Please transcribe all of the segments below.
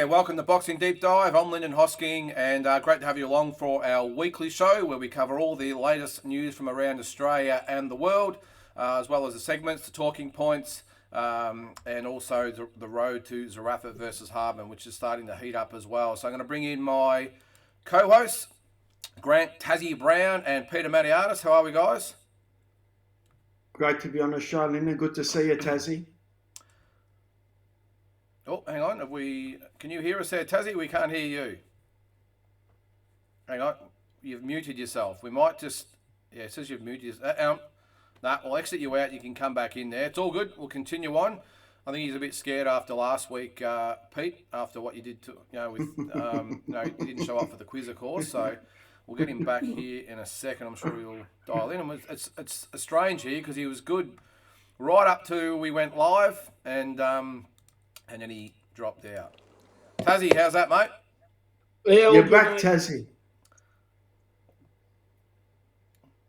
Yeah, welcome to Boxing Deep Dive. I'm Lyndon Hosking, and great to have you along for our weekly show where we cover all the latest news from around Australia and the world, as well as the segments, the talking points, and also the road to Zerafa versus Hardman, which is starting to heat up as well. So I'm going to bring in my co-hosts, Grant Tassie Brown and Peter Maniatis. How are we, guys? Great to be on the show, Lyndon. Good to see you, Tassie. Oh, hang on. Can you hear us there, Tassie? We can't hear you. Hang on. You've muted yourself. We might just... Yeah, it says you've muted yourself. We'll exit you out. You can come back in there. It's all good. We'll continue on. I think he's a bit scared after last week, Pete, after what you did to... he didn't show up for the quiz, of course, so... We'll get him back here in a second. I'm sure he'll dial in. It's strange here because he was good right up to we went live, and then he dropped out. Tassie, how's that, mate? Yeah, you're back, Tassie.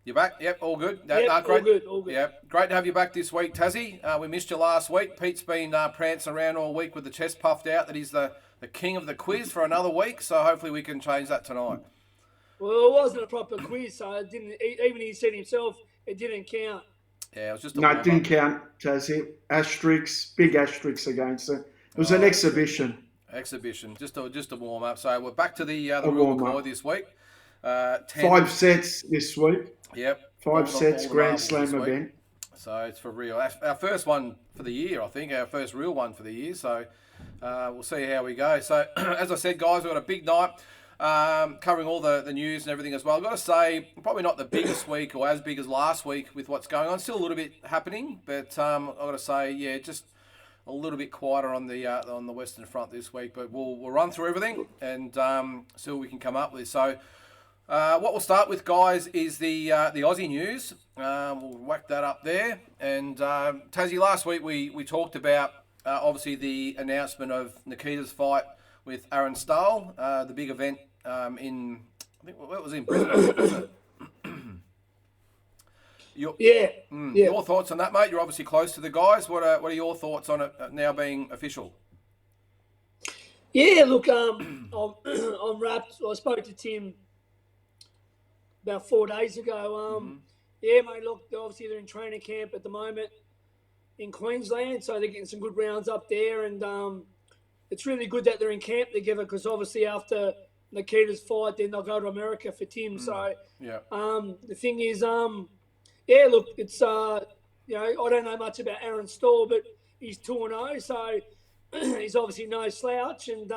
You're back? Yep, all good. Great. All good. Yep, great to have you back this week, Tassie. We missed you last week. Pete's been prancing around all week with the chest puffed out that he's the king of the quiz for another week, so hopefully we can change that tonight. Well, it wasn't a proper quiz, so it didn't. Even he said himself, it didn't count. Yeah, it was just no, it didn't count, Tassie. Big asterisks against it. It was an exhibition. Just a warm up. So we're back to the Royal McCoy this week. 5 sets this week. Yep. 5 sets, Grand Slam event. So it's for real. Our first one for the year, I think. Our first real one for the year. So we'll see how we go. So as I said, guys, we've got a big night. Covering all the news and everything as well. I've got to say, probably not the biggest week or as big as last week with what's going on. Still a little bit happening, but I've got to say, yeah, just a little bit quieter on the Western Front this week. But we'll run through everything and see what we can come up with. So what we'll start with, guys, is the Aussie news. We'll whack that up there. And Tassie, last week we talked about obviously the announcement of Nikita's fight with Aaron Stahl, the big event in, I think it was in Brisbane, wasn't it? Your thoughts on that, mate? You're obviously close to the guys. What are your thoughts on it now being official? Yeah, look, I'm wrapped. I spoke to Tim about 4 days ago. Yeah, mate, look, obviously they're in training camp at the moment in Queensland, so they're getting some good rounds up there, and it's really good that they're in camp together because obviously after Nikita's fight, then they'll go to America for Tim. So, the thing is, yeah, look, it's, I don't know much about Aaron Stahl, but he's 2-0, so he's obviously no slouch. And,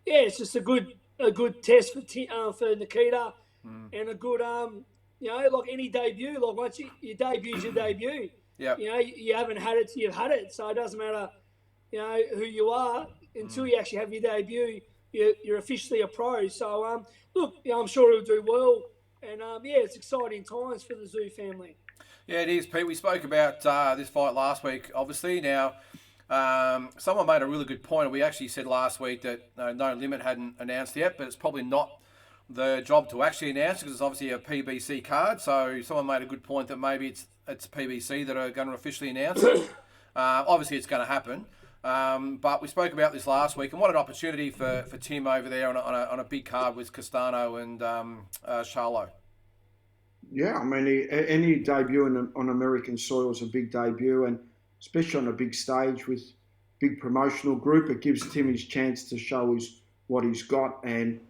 yeah, it's just a good test for Nikita and a good, like any debut, like once your debu's your debut. Yeah. You haven't had it, you've had it. So it doesn't matter, who you are until you actually have your debut. You're officially a pro. So, look, I'm sure he'll do well. And, yeah, it's exciting times for the Zoo family. Yeah, it is, Pete. We spoke about this fight last week, obviously. Now, someone made a really good point. We actually said last week that No Limit hadn't announced yet, but it's probably not the job to actually announce because it's obviously a PBC card. So someone made a good point that maybe it's PBC that are going to officially announce it. Obviously, it's going to happen. But we spoke about this last week, and what an opportunity for Tim over there on a big card with Castano and Charlo. Yeah, I mean, any debut on American soil is a big debut, and especially on a big stage with big promotional group, it gives Tim his chance to show what he's got, and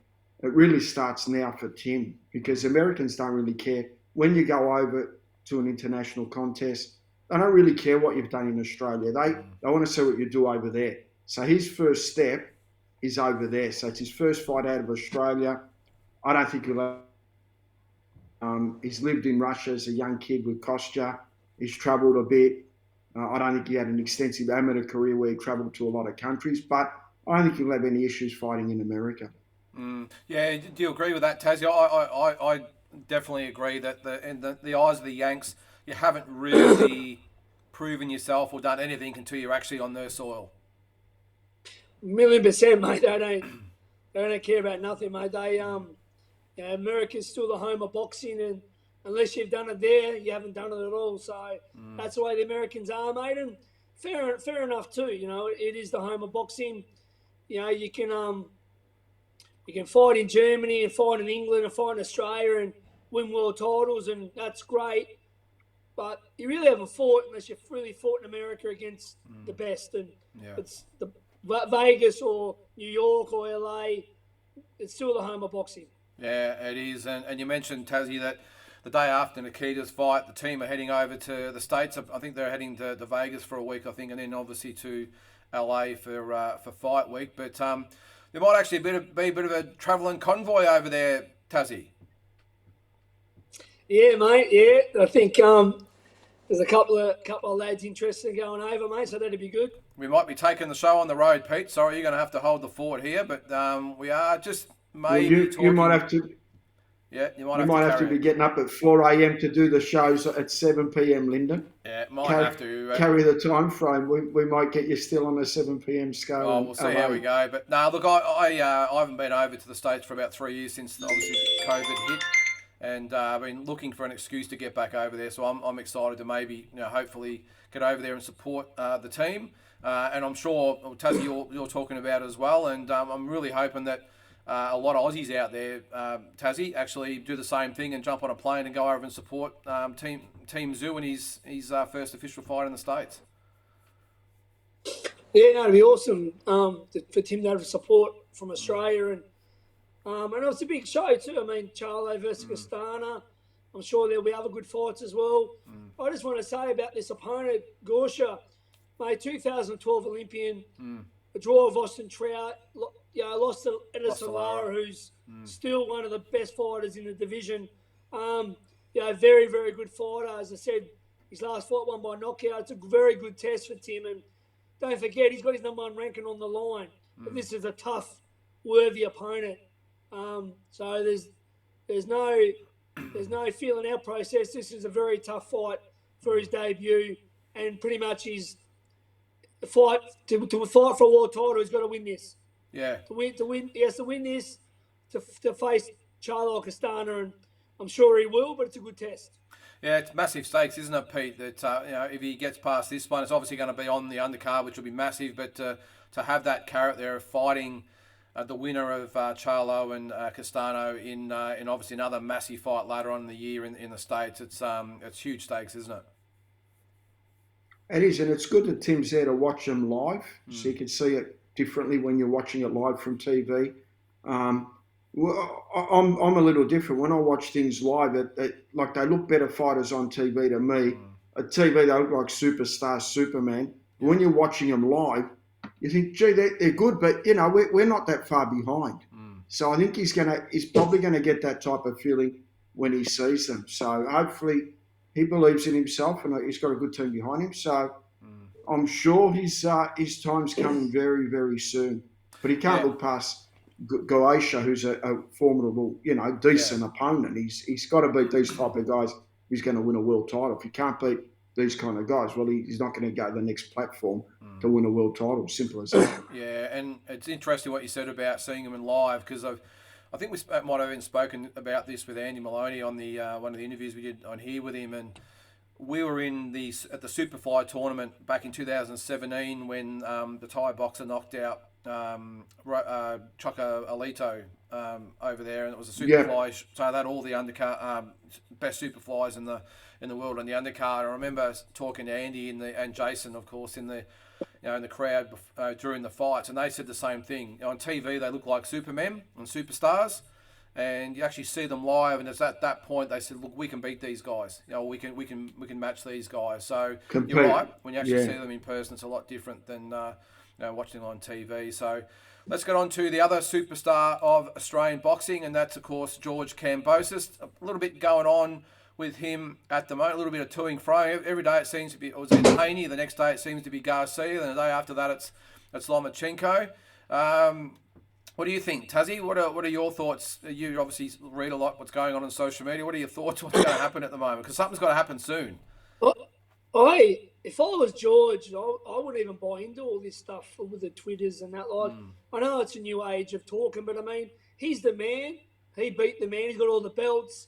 it really starts now for Tim because Americans don't really care. When you go over to an international contest, they don't really care what you've done in Australia. They want to see what you do over there. So his first step is over there. So it's his first fight out of Australia. I don't think he'll... he's lived in Russia as a young kid with Kostya. He's travelled a bit. I don't think he had an extensive amateur career where he travelled to a lot of countries, but I don't think he'll have any issues fighting in America. Yeah, do you agree with that, Tassie? I definitely agree that in the eyes of the Yanks, you haven't really proven yourself or done anything until you're actually on their soil. 1,000,000%, mate. They don't care about nothing, mate. America's still the home of boxing, and unless you've done it there, you haven't done it at all. So that's the way the Americans are, mate. And fair enough too. It is the home of boxing. you can fight in Germany and fight in England and fight in Australia and win world titles, and that's great. But you really haven't fought unless you've really fought in America against the best. And it's the Vegas or New York or LA. It's still the home of boxing. Yeah, it is. And you mentioned, Tassie, that the day after Nikita's fight, the team are heading over to the States. I think they're heading to Vegas for a week, I think, and then obviously to LA for fight week. But there might actually be a bit of a travelling convoy over there, Tassie. Yeah, mate. Yeah, I think there's a couple of lads interested in going over, mate. So that'd be good. We might be taking the show on the road, Pete. Sorry, you're going to have to hold the fort here, but we are just maybe talking. You might have to. Yeah, you might have to be getting up at 4 a.m. to do the shows at 7 p.m. Lyndon. Yeah, might have to carry the time frame. We might get you still on the 7 p.m. scale. Oh, we'll see how we go. But no, look, I haven't been over to the States for about 3 years since obviously COVID hit, and I've been looking for an excuse to get back over there. So I'm excited to maybe hopefully get over there and support the team. And I'm sure Tassie you're talking about it as well. And I'm really hoping that a lot of Aussies out there, Tassie, actually do the same thing and jump on a plane and go over and support Team Zoo in his first official fight in the States. Yeah, no, it'd be awesome for Tim to have support from Australia, and it's a big show too. I mean, Charlo versus Castana. I'm sure there'll be other good fights as well. I just want to say about this opponent, Garcia, mate, 2012 Olympian, a draw of Austin Trout. Lost to Edison Lara, who's still one of the best fighters in the division. Very, very good fighter. As I said, his last fight won by knockout. It's a very good test for Tim. And don't forget, he's got his number one ranking on the line. But this is a tough, worthy opponent. So there's no feeling out process. This is a very tough fight for his debut, and pretty much his fight to fight for a world title. He's got to win this. Yeah. To win, he has to win this to face Charlo Castana, and I'm sure he will. But it's a good test. Yeah, it's massive stakes, isn't it, Pete? That if he gets past this one, it's obviously going to be on the undercard, which will be massive. But to have that carrot there of fighting the winner of Charlo and Castano in obviously another massive fight later on in the year in the States, it's huge stakes, isn't it? It is, and it's good that Tim's there to watch them live, so you can see it differently when you're watching it live from TV. Well, I'm a little different. When I watch things live, like they look better fighters on TV to me. At TV, they look like superstars, Superman. But when you're watching them live, you think, gee, they're good, but we're not that far behind. So I think he's probably gonna get that type of feeling when he sees them. So hopefully he believes in himself, and he's got a good team behind him. So I'm sure his time's coming very, very soon. But he can't look past Garcia, who's a formidable, decent opponent. He's got to beat these type of guys. He's going to win a world title. If he can't beat these kind of guys, well, he's not going to go to the next platform to win a world title. Simple as that. Yeah, and it's interesting what you said about seeing him in live, because I think we might have even spoken about this with Andy Maloney on the one of the interviews we did on here with him, and we were at the Superfly tournament back in 2017 when the Thai boxer knocked out Choco Alito over there, and it was a Superfly. So they had all the undercard best Superflies in the world on the undercard. I remember talking to Andy and Jason, of course, in the crowd during the fights, and they said the same thing. On TV, they look like supermen and superstars, and you actually see them live, and it's at that point they said, "Look, we can beat these guys. We can match these guys." So you're right. When you actually see them in person, it's a lot different than watching them on TV. So let's get on to the other superstar of Australian boxing, and that's of course George Cambosis. A little bit going on with him at the moment, a little bit of toing fro. Every day it seems to be, it's Haney, the next day it seems to be Garcia, and the day after that it's Lomachenko. What do you think, Tassie? What are your thoughts? You obviously read a lot what's going on social media. What are your thoughts? What's going to happen at the moment? Because something's got to happen soon. If I was George, I wouldn't even buy into all this stuff with the Twitters and that. I know it's a new age of talking, but I mean, he's the man. He beat the man. He's got all the belts.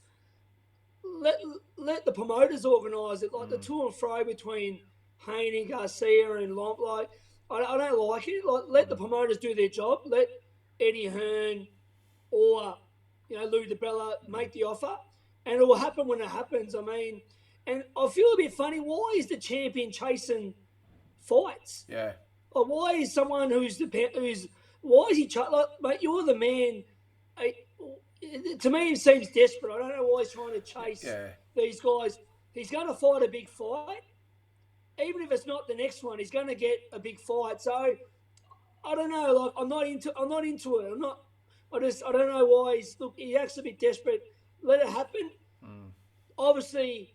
Let the promoters organise it. Like the to and fro between Haney, Garcia, and Lomp. Like I don't like it. Like, let the promoters do their job. Let Eddie Hearn or Lou DiBella make the offer, and it will happen when it happens. I mean, and I feel a bit funny. Why is the champion chasing fights? Yeah. Like, why is someone why is he like, mate? You're the man. To me, it seems desperate. I don't know why he's trying to chase these guys. He's going to fight a big fight. Even if it's not the next one, he's going to get a big fight. So I don't know. Like, I'm not into it. I don't know why he acts a bit desperate. Let it happen. Obviously,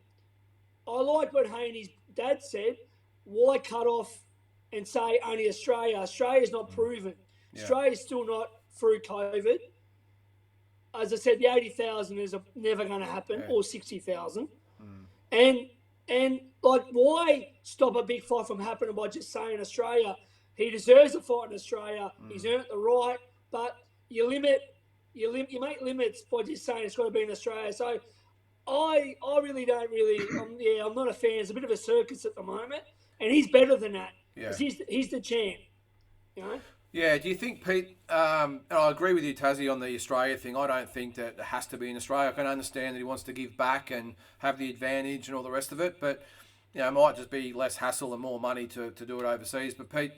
I like what Haney's dad said. Why cut off and say only Australia? Australia's not proven. Yeah. Australia's still not through COVID. As I said, the 80,000 is never going to happen, or 60,000. And like, why stop a big fight from happening by just saying Australia? He deserves a fight in Australia. He's earned the right, but you make limits by just saying it's got to be in Australia. So I really don't I'm not a fan. It's a bit of a circus at the moment, and he's better than that. Yeah. He's the champ. Yeah, do you think, Pete, and I agree with you, Tassie, on the Australia thing. I don't think that it has to be in Australia. I can understand that he wants to give back and have the advantage and all the rest of it, but it might just be less hassle and more money to do it overseas. But Pete,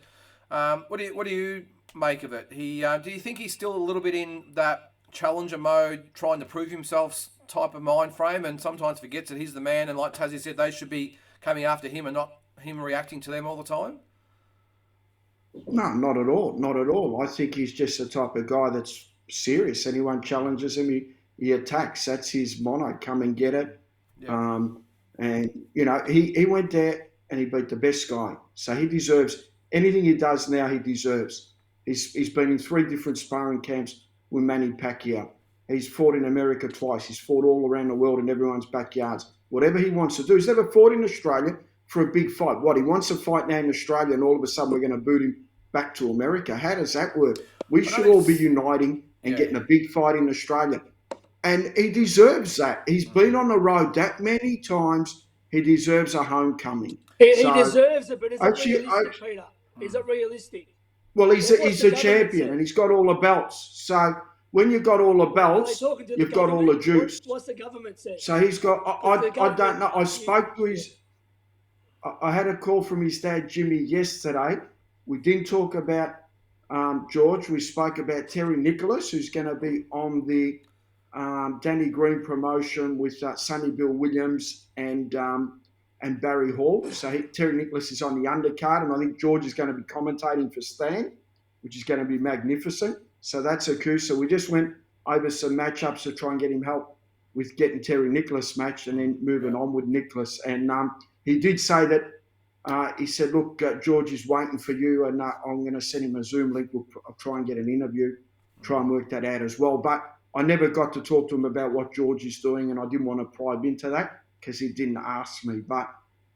what do you make of it? Do you think he's still a little bit in that challenger mode, trying to prove himself type of mind frame, and sometimes forgets that he's the man, and like Tassie said, they should be coming after him and not him reacting to them all the time? No, not at all. Not at all. I think he's just the type of guy that's serious. Anyone challenges him, he attacks. That's his motto. Come and get it. Yeah. And, he went there and he beat the best guy. So he deserves anything he does now, he deserves. He's been in 3 different sparring camps with Manny Pacquiao. He's fought in America twice. He's fought all around the world in everyone's backyards. Whatever he wants to do. He's never fought in Australia for a big fight. What, he wants to fight now in Australia and all of a sudden we're going to boot him back to America? How does that work? We should all be uniting and getting a big fight in Australia. And he deserves that. He's been on the road that many times. He deserves a homecoming. He deserves it, but is it realistic, Peter? Is it realistic? Well, he's a champion and he's got all the belts. So when you've got all the belts, you've got all the juice. What's the government say? So he's got, I don't know. I spoke to I had a call from his dad, Jimmy, yesterday. We didn't talk about George. We spoke about Terry Nicholas, who's going to be on the Danny Green promotion with Sonny Bill Williams and Barry Hall. So Terry Nicholas is on the undercard, and I think George is going to be commentating for Stan, which is going to be magnificent. So that's a coup. So we just went over some matchups to try and get him help with getting Terry Nicholas matched and then moving on with Nicholas. And he did say that he said, look, George is waiting for you, and I'm going to send him a Zoom link. I'll try and get an interview, try and work that out as well. But I never got to talk to him about what George is doing, and I didn't want to pry into that because he didn't ask me. But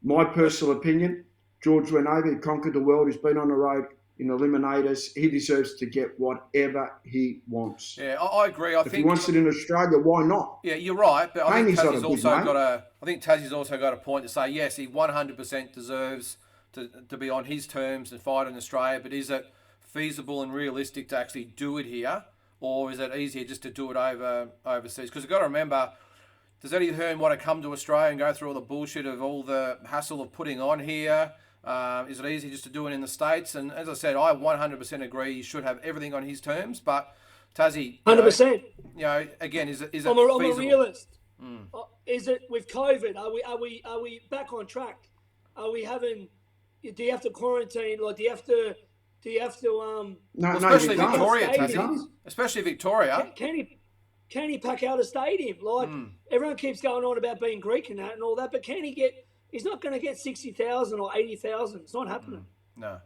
my personal opinion, George went over, he conquered the world, he's been on the road in eliminators. He deserves to get whatever he wants. Yeah, I agree. If he wants it in Australia, why not? Yeah, you're right. But I think Tassie's also got a point to say, yes, he 100% deserves to be on his terms and fight in Australia, but is it feasible and realistic to actually do it here, or is it easier just to do it overseas? Because you've got to remember, does Eddie Hearn want to come to Australia and go through all the bullshit of all the hassle of putting on here? Is it easy just to do it in the States? And as I said, I 100% agree he should have everything on his terms. But Tassie, 100%. Again, is it I'm a realist. Is it with COVID? Are we back on track? Are we having? Do you have to quarantine? Like, do you have to? Especially Victoria, Tassie. Especially Victoria. Can he pack out a stadium? Like, everyone keeps going on about being Greek and that and all that, but can he get? He's not going to get 60,000 or 80,000. It's not happening. No.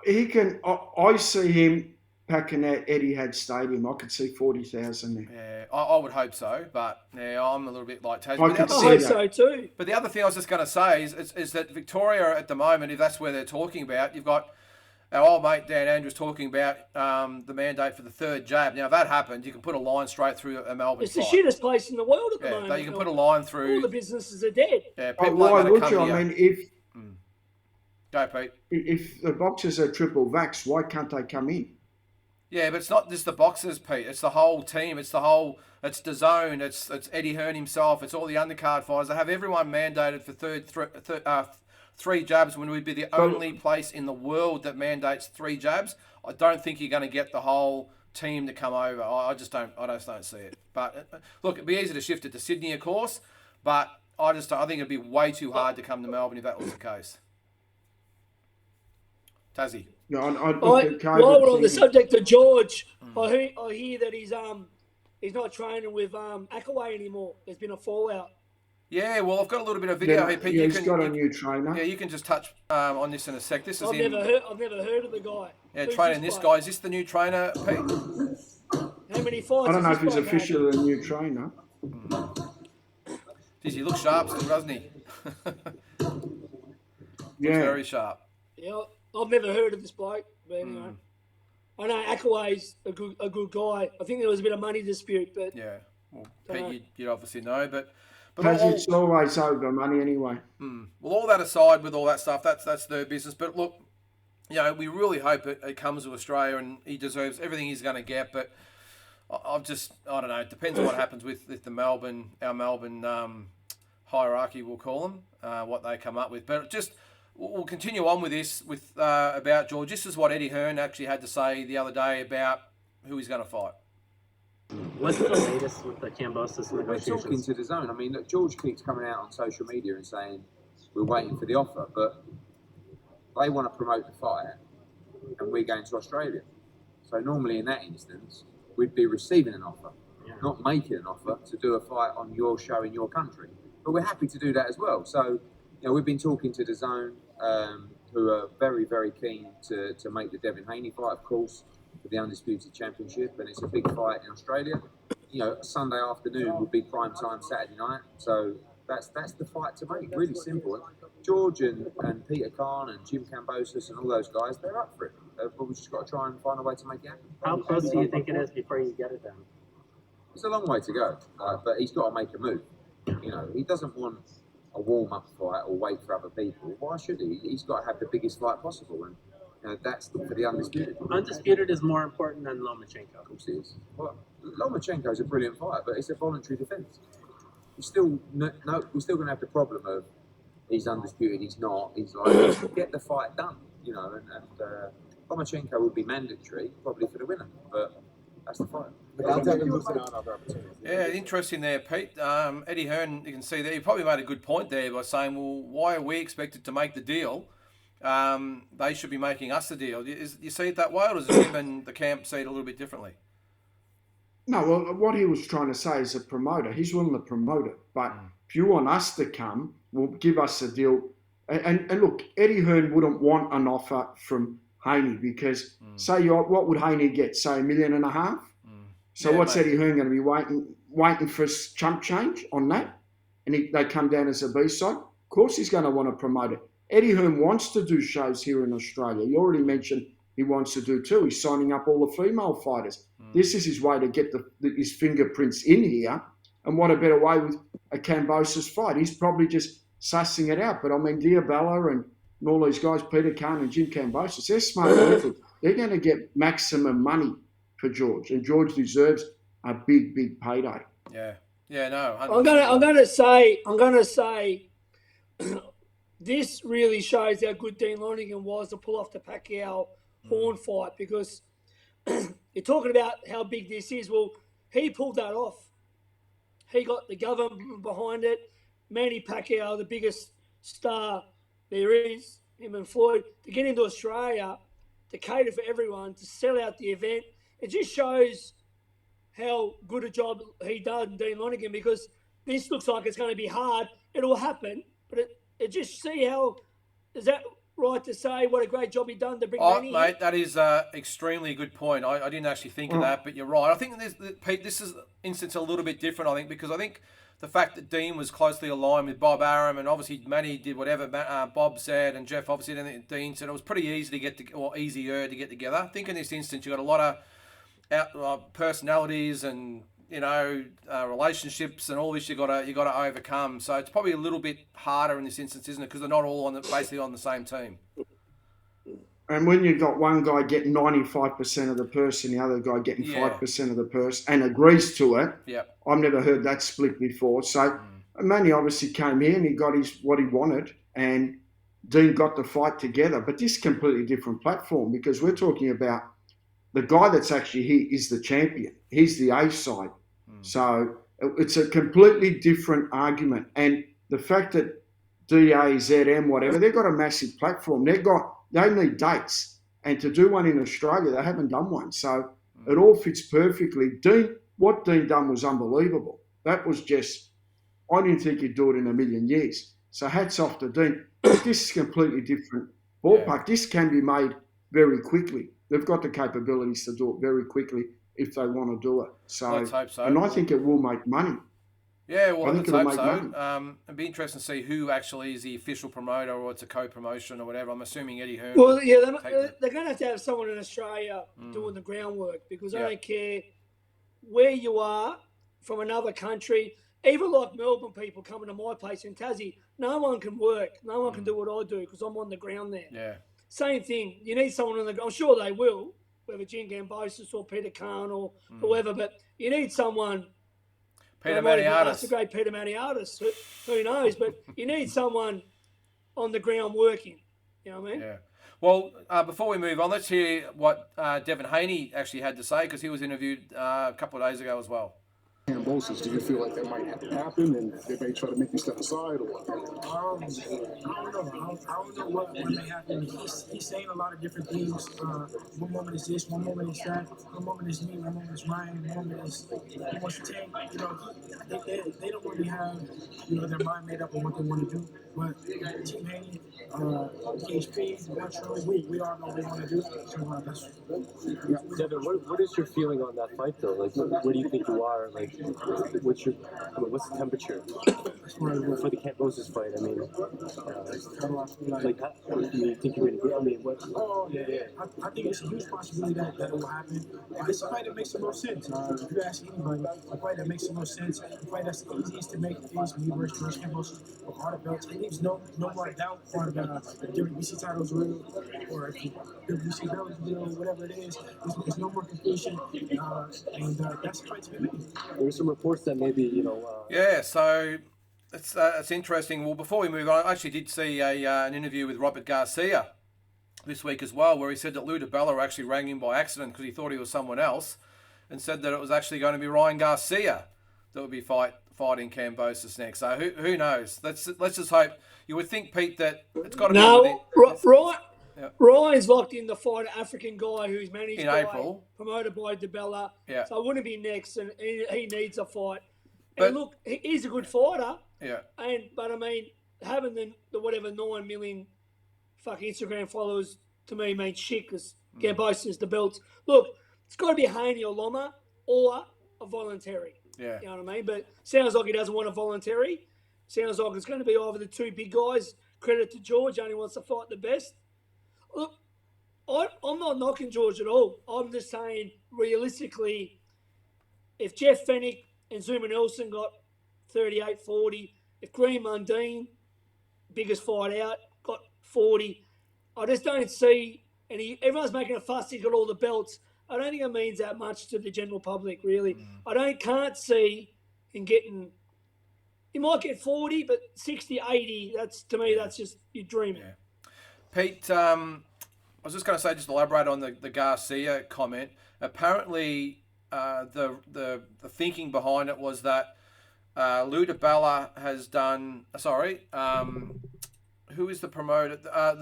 He can. I see him packing that Etihad Stadium. I could see 40,000 there. Yeah, I would hope so, but I'm a little bit like Tassie. I hope so too. But the other thing I was just going to say is that Victoria at the moment, if that's where they're talking about, you've got our old mate Dan Andrews talking about the mandate for the 3rd jab. Now, if that happens, you can put a line straight through a Melbourne It's the shittest place in the world at the moment. You can put a line through. All the businesses are dead. Yeah, why would you? I mean, Go, Pete. If the boxers are triple vax, why can't they come in? Yeah, but it's not just the boxers, Pete. It's the whole team. It's It's DAZN. It's Eddie Hearn himself. It's all the undercard fighters. They have everyone mandated for three jabs when we'd be the only place in the world that mandates 3 jabs. I don't think you're going to get the whole team to come over. I just don't see it. But look, it'd be easy to shift it to Sydney, of course. But I think it'd be way too hard to come to Melbourne if that was the case. Tassie. No, While we're on the subject of George, I hear that he's not training with Akaway anymore. There's been a fallout. Yeah, well, I've got a little bit of video here, Pete. He's got a new trainer. Yeah, you can just touch on this in a sec. This is I've never heard of the guy. Yeah, training this guy. Is this the new trainer, Pete? How many fights? I don't know if he's officially the new trainer. Geez, he looks sharp still, doesn't he? Yeah, very sharp. Yeah, I've never heard of this bloke, but anyway. I know Akaway's a good guy. I think there was a bit of money dispute, but yeah. Well, Pete, you'd obviously know, but it's always over money anyway. Well, all that aside, with all that stuff, that's their business. But look, we really hope it comes to Australia, and he deserves everything he's going to get. But I don't know. It depends on what happens with our Melbourne hierarchy, we'll call them, what they come up with. But we'll continue on with this about George. This is what Eddie Hearn actually had to say the other day about who he's going to fight. What's the latest with the Cambosis We're negotiations? talking to DAZN. I mean, look, George keeps coming out on social media and saying we're waiting for the offer, but they want to promote the fight, and we're going to Australia. So normally in that instance, we'd be receiving an offer, not making an offer to do a fight on your show in your country. But we're happy to do that as well. So, we've been talking to DAZN, who are very, very keen to make the Devin Haney fight, of course, for the Undisputed Championship, and it's a big fight in Australia. Sunday afternoon would be prime time Saturday night, so that's the fight to make. Really simple. George and Peter Khan and Jim Cambosis and all those guys, they're up for it. But we've just got to try and find a way to make it happen. How close do you think it is before you get it done? It's a long way to go, but he's got to make a move. He doesn't want a warm-up fight or wait for other people. Why should he? He's got to have the biggest fight possible, and that's for the Undisputed. Undisputed is more important than Lomachenko. Of course it is. Well, Lomachenko is a brilliant fight, but it's a voluntary defence. We're still going to have the problem of he's undisputed, he's not. He's like, get the fight done, and Lomachenko would be mandatory, probably for the winner, but that's the fight. Yeah, interesting there, Pete. Eddie Hearn, you can see there, he probably made a good point there by saying, well, why are we expected to make the deal? They should be making us the deal. Do you see it that way, or does him and the camp see it a little bit differently? No, well, what he was trying to say is a promoter. He's willing to promote it. But if you want us to come, well, give us a deal. And look, Eddie Hearn wouldn't want an offer from Haney because, what would Haney get? Say $1.5 million? So what's Eddie Hearn going to be waiting for chump change on that? And they come down as a B-side? Of course he's going to want to promote it. Eddie Hearn wants to do shows here in Australia. You already mentioned he wants to do too. He's signing up all the female fighters. This is his way to get his fingerprints in here. And what a better way with a Cambosis fight. He's probably just sussing it out. But I mean, Diabella and all these guys, Peter Khan and Jim Cambosis, they're smart people. They're going to get maximum money for George. And George deserves a big, big payday. Yeah. Yeah, no. 100%. I'm gonna say this really shows how good Dean Lonergan was to pull off the Pacquiao Horn fight, because you're talking about how big this is. Well, he pulled that off. He got the government behind it. Manny Pacquiao, the biggest star there is, him and Floyd, to get into Australia, to cater for everyone, to sell out the event. It just shows how good a job he done, Dean Lonergan, because this looks like it's going to be hard. It'll happen, but it just see how, is that right to say what a great job he done to bring Manny mate, in? that is an extremely good point. I didn't actually think of that, but you're right. I think Pete, this is instance a little bit different, I think, because I think the fact that Dean was closely aligned with Bob Arum, and obviously Manny did whatever Bob said, and Jeff obviously did, and Dean said, it was pretty easy easier to get together. I think in this instance you got a lot of personalities and relationships and all this you got to overcome. So it's probably a little bit harder in this instance, isn't it? Because they're not all basically on the same team. And when you've got one guy getting 95% of the purse and the other guy getting 5% of the purse and agrees to it, I've never heard that split before. So Manny obviously came in, he got what he wanted, and Dean got the fight together. But this is a completely different platform because we're talking about the guy that's actually here is the champion. He's the A side. So it's a completely different argument. And the fact that DA, ZM, whatever, they've got a massive platform. They need dates. And to do one in Australia, they haven't done one. So it all fits perfectly. What Dean done was unbelievable. That was just, I didn't think he'd do it in a million years. So hats off to Dean. But this is a completely different ballpark. Yeah. This can be made very quickly. They've got the capabilities to do it very quickly if they want to do it. So, let's hope so. And I think it will make money. Yeah, well, let's hope so. It'd be interesting to see who actually is the official promoter or it's a co-promotion or whatever. I'm assuming Eddie Hearn. Well, yeah, they're going to have someone in Australia doing the groundwork because I don't care where you are from another country. Even like Melbourne people coming to my place in Tassie, no one can work. No one can do what I do because I'm on the ground there. Yeah. Same thing. You need someone on the ground. I'm sure they will, whether Jim Cambosis or Peter Khan or whoever, but you need someone. Peter Maniatis. That's a great Peter Maniatis. Who knows? But you need someone on the ground working. You know what I mean? Yeah. Well, before we move on, let's hear what Devin Haney actually had to say because he was interviewed a couple of days ago as well. Cambosis, do you feel like that might happen and they may try to make you step aside or what? I don't know what may happen. He's saying a lot of different things. One moment is this, one moment is that, one moment is me, one moment is Ryan, one moment is he wants to take. They don't really have their mind made up on what they want to do. But Team Haney, PHP, Metro, we all know what we want to do. So that's Devin, what is your feeling on that fight though? Like, where do you think you are? Like, what's the temperature for the Cambosis fight? I mean, do you think you're going to get? I mean, what? Oh, yeah. I think it's a huge possibility that will happen. It's a fight that makes the most sense. If you ask anybody, a fight that makes the most sense, a fight that's the easiest to make is me versus Cambosis with all the belts. It leaves no more doubt on the WBC titles real or if the WBC belt is real, whatever it is. There's no more confusion, and that's the fight to be made. There were some reports that maybe, Yeah, so it's interesting. Well, before we move on, I actually did see an interview with Robert Garcia this week as well, where he said that Lou DiBella actually rang him by accident because he thought he was someone else and said that it was actually going to be Ryan Garcia that would be fighting Cambosis next. So who knows? Let's just hope. You would think, Pete, that it's got to be Ryan's locked in the fight, an African guy who's managed in by, April, promoted by DiBella. Yeah. So it wouldn't be next, and he needs a fight. But, and look, he's a good fighter. Yeah. But I mean, having the whatever 9 million fucking Instagram followers to me means shit because Cambosis the belts. Look, it's got to be Haney or Loma or a voluntary. Yeah. You know what I mean? But sounds like he doesn't want a voluntary. Sounds like it's going to be either the two big guys. Credit to George, only wants to fight the best. Look, I'm not knocking George at all. I'm just saying, realistically, if Jeff Fennick and Zuma Nelson got 38-40, if Green Mundine, biggest fight out, got 40, I just don't see, and everyone's making a fuss, he's got all the belts. I don't think it means that much to the general public, really. Can't see him getting, he might get 40, but 60, 80, to me, that's just, you're dreaming. Yeah. Pete, I was just going to say, just elaborate on the Garcia comment. Apparently, the thinking behind it was that Lou DiBella has done. Who is the promoter?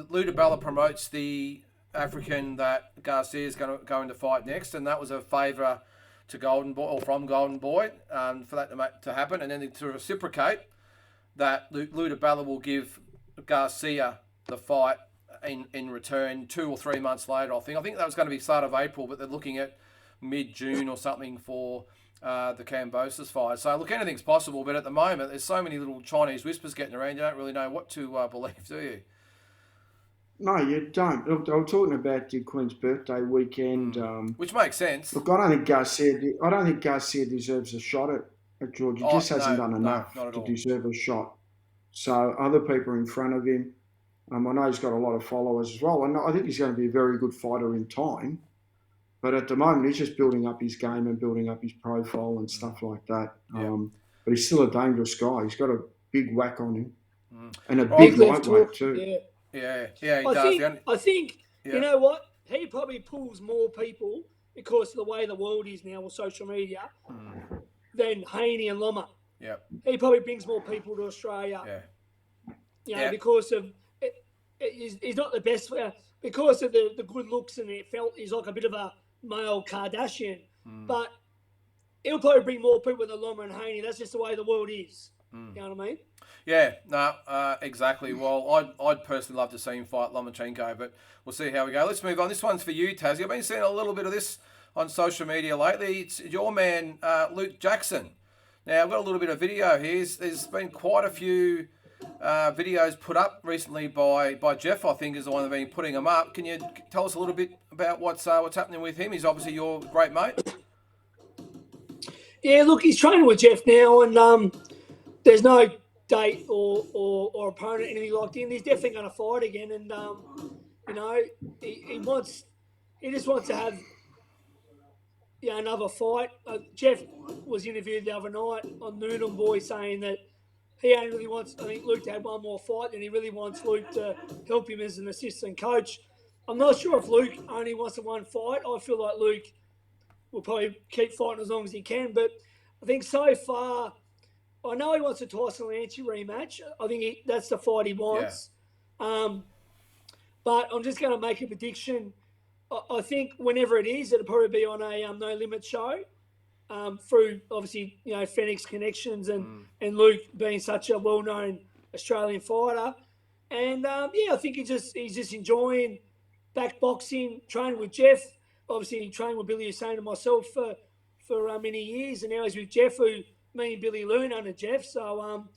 Lou DiBella promotes the African that Garcia is going to fight next, and that was a favour to Golden Boy or from Golden Boy for that to happen, and then to reciprocate that Lou DiBella will give Garcia the fight in return 2 or 3 months later. I think that was going to be start of April, but they're looking at mid-June or something for the Cambosis fight. So look, anything's possible, but at the moment there's so many little Chinese whispers getting around. You don't really know what to believe, do you? No, you don't. Look, I was talking about the Queen's birthday weekend. Which makes sense. Look, I don't think Garcia deserves a shot at George. He just hasn't done enough not at to all. deserve a shot. So other people are in front of him. I know he's got a lot of followers as well, and I think he's going to be a very good fighter in time. But at the moment, he's just building up his game and building up his profile and stuff like that. Yeah. But he's still a dangerous guy. He's got a big whack on him and a Big big left lightweight hook. too. Yeah, he does. I think Yeah. you know what? He probably pulls more people because of the way the world is now with social media than Haney and Loma. Yeah. He probably brings more people to Australia. Yeah. You know, because of he's not the best because of the good looks, and it felt he's like a bit of a male Kardashian. But he'll probably bring more people than Loma and Haney. That's just the way the world is. You know what I mean? Yeah, no, exactly. Well, I'd personally love to see him fight Lomachenko, but we'll see how we go. Let's move on. This one's for you, Tassie. I've been seeing a little bit of this on social media lately. It's your man, Luke Jackson. Now, I've got a little bit of video here. There's been quite a few videos put up recently by Jeff, I think, is the one that's been putting them up. Can you tell us a little bit about what's happening with him? He's obviously your great mate. Yeah, look, he's training with Jeff now, and there's no date or opponent, anything locked in. He's definitely going to fight again, and you know, he just wants to have another fight. Jeff was interviewed the other night on Noonan Boy saying that he only really wants, I think, Luke to have one more fight, and he really wants Luke to help him as an assistant coach. I'm not sure if Luke only wants the one fight. I feel like Luke will probably keep fighting as long as he can, but I think so far, I know he wants a Tyson Lancy rematch. I think that's the fight he wants. Yeah. But I'm just going to make a prediction. I think whenever it is, it'll probably be on a No Limit show through, obviously, Fenix connections and Luke being such a well-known Australian fighter. And, I think he's just enjoying back boxing, training with Jeff. Obviously, he trained with Billy Hussein and myself for many years, and now he's with Jeff, who me and Billy learned under Jeff. So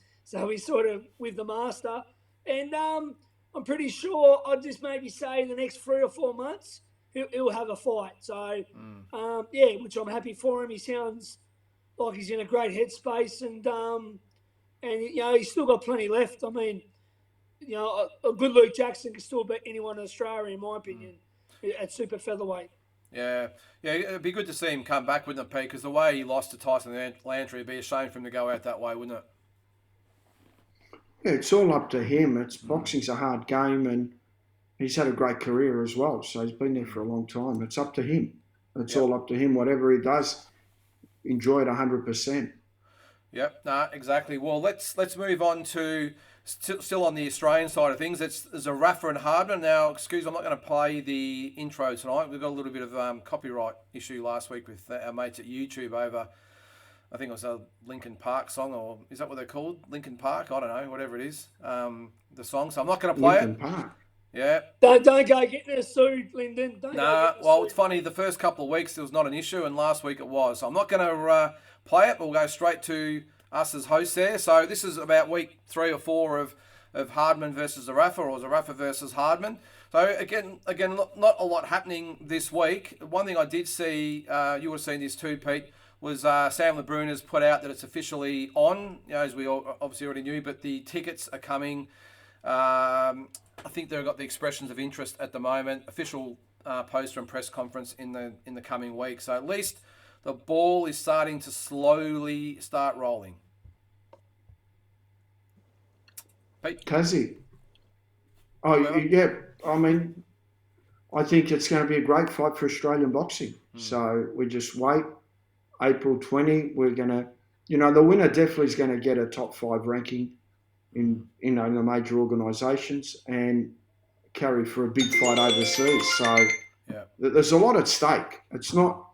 he's sort of with the master. And I'm pretty sure I'd just maybe say in the next 3 or 4 months, he'll have a fight. So, which I'm happy for him. He sounds like he's in a great headspace, and he's still got plenty left. I mean, a good Luke Jackson can still beat anyone in Australia, in my opinion, at super featherweight. Yeah, it'd be good to see him come back, wouldn't it, Pete? Because the way he lost to Tyson Lancy, it'd be a shame for him to go out that way, wouldn't it? Yeah, it's all up to him. Boxing's a hard game, and he's had a great career as well. So he's been there for a long time. It's up to him. It's all up to him. Whatever he does, enjoy it 100%. Yep, exactly. Well, let's move on to still on the Australian side of things. It's Zerafa and Hardman. Now, excuse me, I'm not going to play the intro tonight. We've got a little bit of copyright issue last week with our mates at YouTube over, I think it was a Linkin Park song, or is that what they're called? Linkin Park? I don't know, whatever it is. The song. So I'm not going to play Linkin Park. Yeah. Don't go getting us sued, Lyndon. It's funny. The first couple of weeks, there was not an issue, and last week it was. So I'm not going to play it, but we'll go straight to us as hosts there. So this is about week 3 or 4 of Hardman versus Zerafa, or Zerafa versus Hardman. So again, not a lot happening this week. One thing I did see, you would have seen this too, Pete, was Sam LeBrun has put out that it's officially on, as we all obviously already knew, but the tickets are coming. I think they've got the expressions of interest at the moment. Official poster and press conference in the coming week. So at least the ball is starting to slowly start rolling. Pete? Tassie. Yeah. I mean, I think it's going to be a great fight for Australian boxing. So we just wait. April 20, we're going to, the winner definitely is going to get a top 5 ranking in the major organisations and carry for a big fight overseas. So there's a lot at stake. It's not,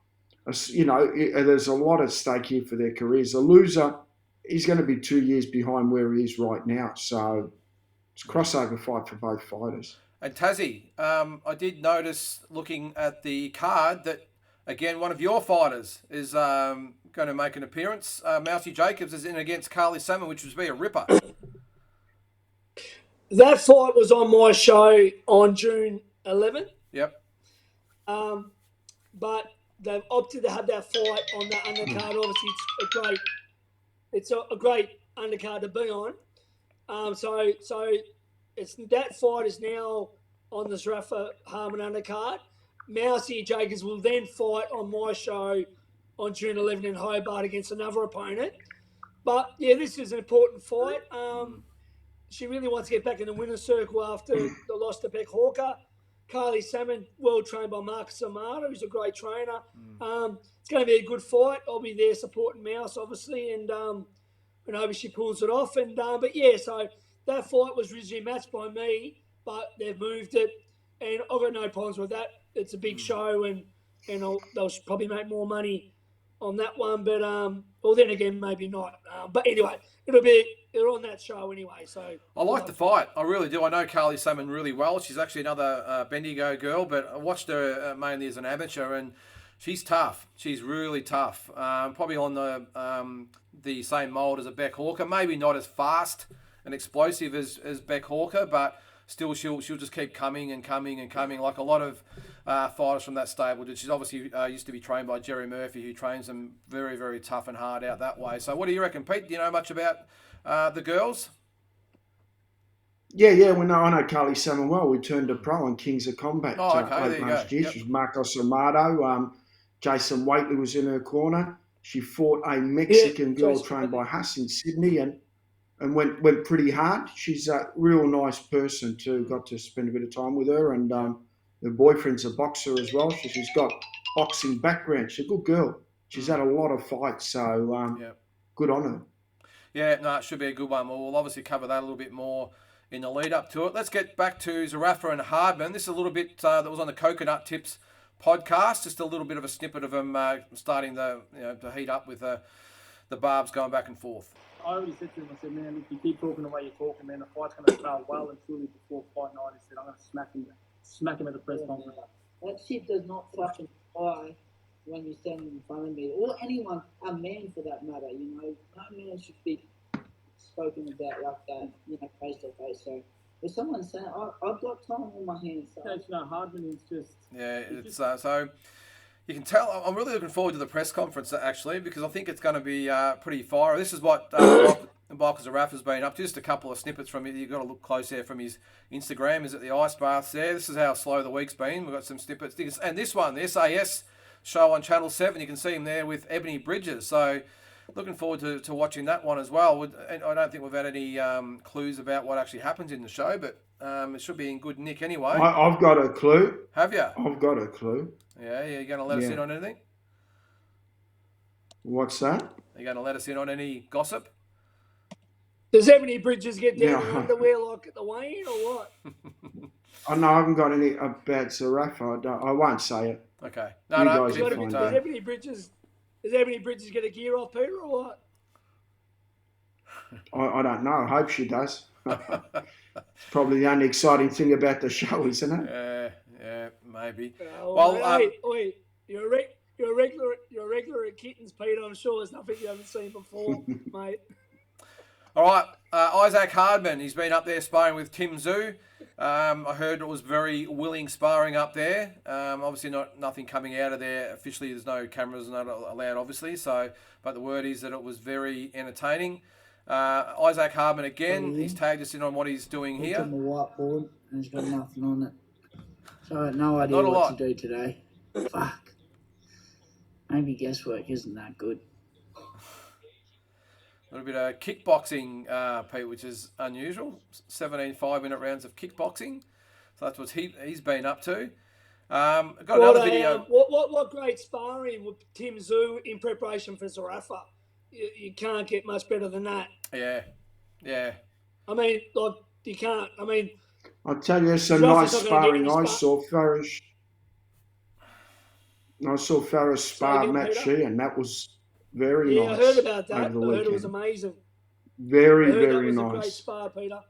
there's a lot at stake here for their careers. The loser, he's going to be 2 years behind where he is right now. So it's a crossover fight for both fighters. And Tassie, I did notice looking at the card that, again, one of your fighters is going to make an appearance. Mousy Jacobs is in against Carly Salmon, which would be a ripper. That fight was on my show on June 11th. Yep. But they've opted to have that fight on that undercard. Obviously, it's a great undercard to be on. So it's that fight is now on the Zerafa Hardman undercard. Mousy Jacobs will then fight on my show on June 11 in Hobart against another opponent. But yeah, this is an important fight. She really wants to get back in the winner's circle after the loss to Beck Hawker. Carly Salmon, well trained by Marcus Amato, who's a great trainer. It's going to be a good fight. I'll be there supporting Mouse, obviously, and hoping she pulls it off. But yeah, so that fight was originally matched by me, but they've moved it, and I've got no problems with that. It's a big show, and they'll probably make more money on that one. But well, then again, maybe not. But anyway, they're on that show anyway. So I like the fight. I really do. I know Carly Salmon really well. She's actually another Bendigo girl, but I watched her mainly as an amateur, and she's tough. She's really tough. Probably on the same mould as a Beck Hawker. Maybe not as fast and explosive as Beck Hawker, but still she'll just keep coming and coming and coming, like a lot of fighters from that stable. She's obviously used to be trained by Jerry Murphy, who trains them very, very tough and hard out that way. So what do you reckon, Pete? Do you know much about the girls? Yeah, I know Carly Salmon well. We turned to pro in Kings of Combat late last year. She was Marcos Amato. Jason Waitley was in her corner. She fought a Mexican girl trained by Huss in Sydney and went pretty hard. She's a real nice person too. Got to spend a bit of time with her, and her boyfriend's a boxer as well. So she's got boxing background. She's a good girl. She's had a lot of fights, so good on her. Yeah, no, it should be a good one. We'll obviously cover that a little bit more in the lead up to it. Let's get back to Zerafa and Hardman. This is a little bit that was on the Coconut Tips podcast. Just a little bit of a snippet of them starting to heat up with the barbs going back and forth. I already said to him, I said, man, if you keep talking the way you're talking, man, the fight's going to start well and truly before fight night. I said, I'm going to smack him at the press conference. That shit does not fucking fly when you stand in front of me, or anyone, a man for that matter, no man should be spoken about like that, face to face. So if someone's saying, I've got time on my hands. So. Hardman is just... Yeah, it's so you can tell, I'm really looking forward to the press conference actually, because I think it's going to be pretty fire. This is what Michael Zerafa's been up to. Just a couple of snippets from it. You've got to look close there from his Instagram. Is it the ice baths there? This is how slow the week's been. We've got some snippets. And this one, the SAS show on Channel 7, you can see him there with Ebony Bridges. So looking forward to watching that one as well. I don't think we've had any clues about what actually happens in the show, but it should be in good nick anyway. I've got a clue. Have you? I've got a clue. Yeah, you're going to let us in on anything? What's that? Are you going to let us in on any gossip? Does Ebony Bridges get down in underwear like at the Wayne or what? I haven't got any about Zerafa. I won't say it. Okay. Does Ebony Bridges get a gear off Peter or what? I don't know. I hope she does. It's probably the only exciting thing about the show, isn't it? Yeah, maybe. Wait, you're a regular at Kittens, Peter. I'm sure there's nothing you haven't seen before, mate. All right, Isaac Hardman. He's been up there sparring with Tim Zhu. I heard it was very willing sparring up there. Obviously, nothing coming out of there officially. There's no cameras not allowed, obviously. So, but the word is that it was very entertaining. Isaac Hardman again. He's tagged us in on what he's doing here. On the whiteboard, and he's got nothing on it. So I had no idea what to do today. Fuck. Maybe guesswork isn't that good. A little bit of kickboxing, Pete, which is unusual. 17 5-minute rounds of kickboxing. So that's what he's been up to. Got another video. What great sparring with Tim Zhu in preparation for Zerafa. You can't get much better than that. Yeah. I mean, like, you can't. I mean, I'll tell you, some nice sparring. I saw Farris spar Matt Sheehan. That was very nice. Yeah, I heard about that. I heard it was amazing. Very nice. A great spar, Peter.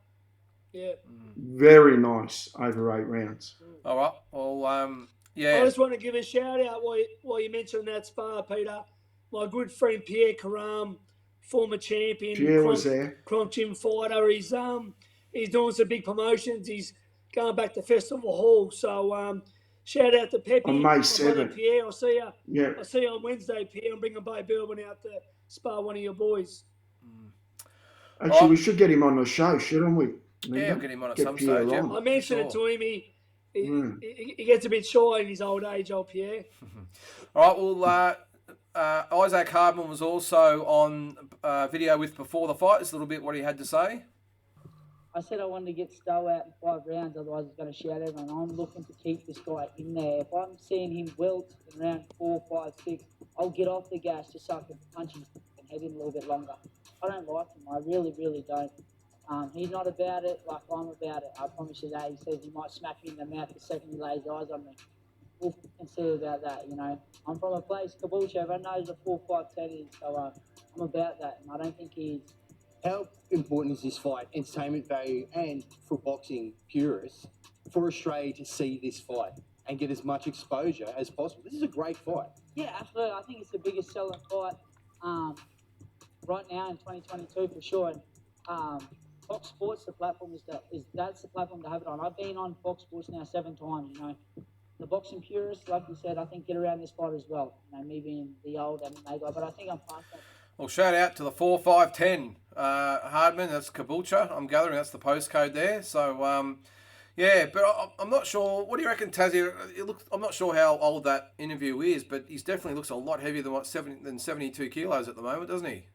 Yeah. Very nice over 8 rounds. All right. Well, yeah. I just want to give a shout out while you mentioned that spar, Peter. My good friend Pierre Karam, former champion. Pierre was there. Cronk gym fighter. He's doing some big promotions. He's going back to Festival Hall. So shout out to Peppy. On May my brother 7th. Pierre. I'll see you. Yeah. I'll see you on Wednesday, Pierre. I'm bringing Bo Berwin out to spar one of your boys. Actually, we should get him on the show, shouldn't we? Yeah, we'll get him on at some Pierre stage. Yeah. on. I mentioned it to him. He gets a bit shy in his old age, old Pierre. All right, well, Isaac Hardman was also on video with before the fight. Just a little bit what he had to say. I said I wanted to get Stowe out in 5 rounds, otherwise he's going to shout everyone. I'm looking to keep this guy in there. If I'm seeing him wilt in round 4, 5, 6, I'll get off the gas just so I can punch him and head in a little bit longer. I don't like him. I really, really don't. He's not about it like I'm about it. I promise you that. He says he might smack me in the mouth the second he lays eyes on me. We'll consider about that, you know. I'm from a place, Caboose, everyone knows the 4-5-10 is, so I'm about that, and I don't think he is. How important is this fight, entertainment value, and for boxing purists, for Australia to see this fight and get as much exposure as possible? This is a great fight. Yeah, absolutely. I think it's the biggest selling fight right now in 2022 for sure. And Fox Sports, the platform that's the platform to have it on. I've been on Fox Sports now 7 times. You know, the boxing purists, like you said, I think get around this fight as well. You know, me being the old MMA guy, but I think I'm past that. Well, shout out to the 4-5-10 Hardman. That's Caboolture. I'm gathering that's the postcode there. So, yeah, but I'm not sure. What do you reckon, Tassie? I'm not sure how old that interview is, but he definitely looks a lot heavier than 72 kilos at the moment, doesn't he?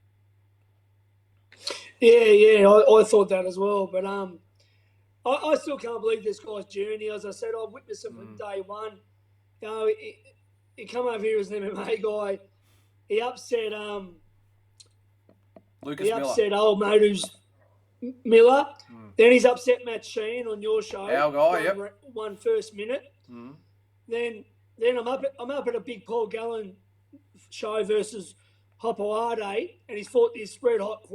Yeah, I thought that as well. But I still can't believe this guy's journey. As I said, I've witnessed him from day one. You know, he come over here as an MMA guy. He upset old mate who's Miller. Then he's upset Matt Sheen on your show. Our guy, One first minute. Then I'm up at a big Paul Gallen show versus Hopoade, and he's fought this red hot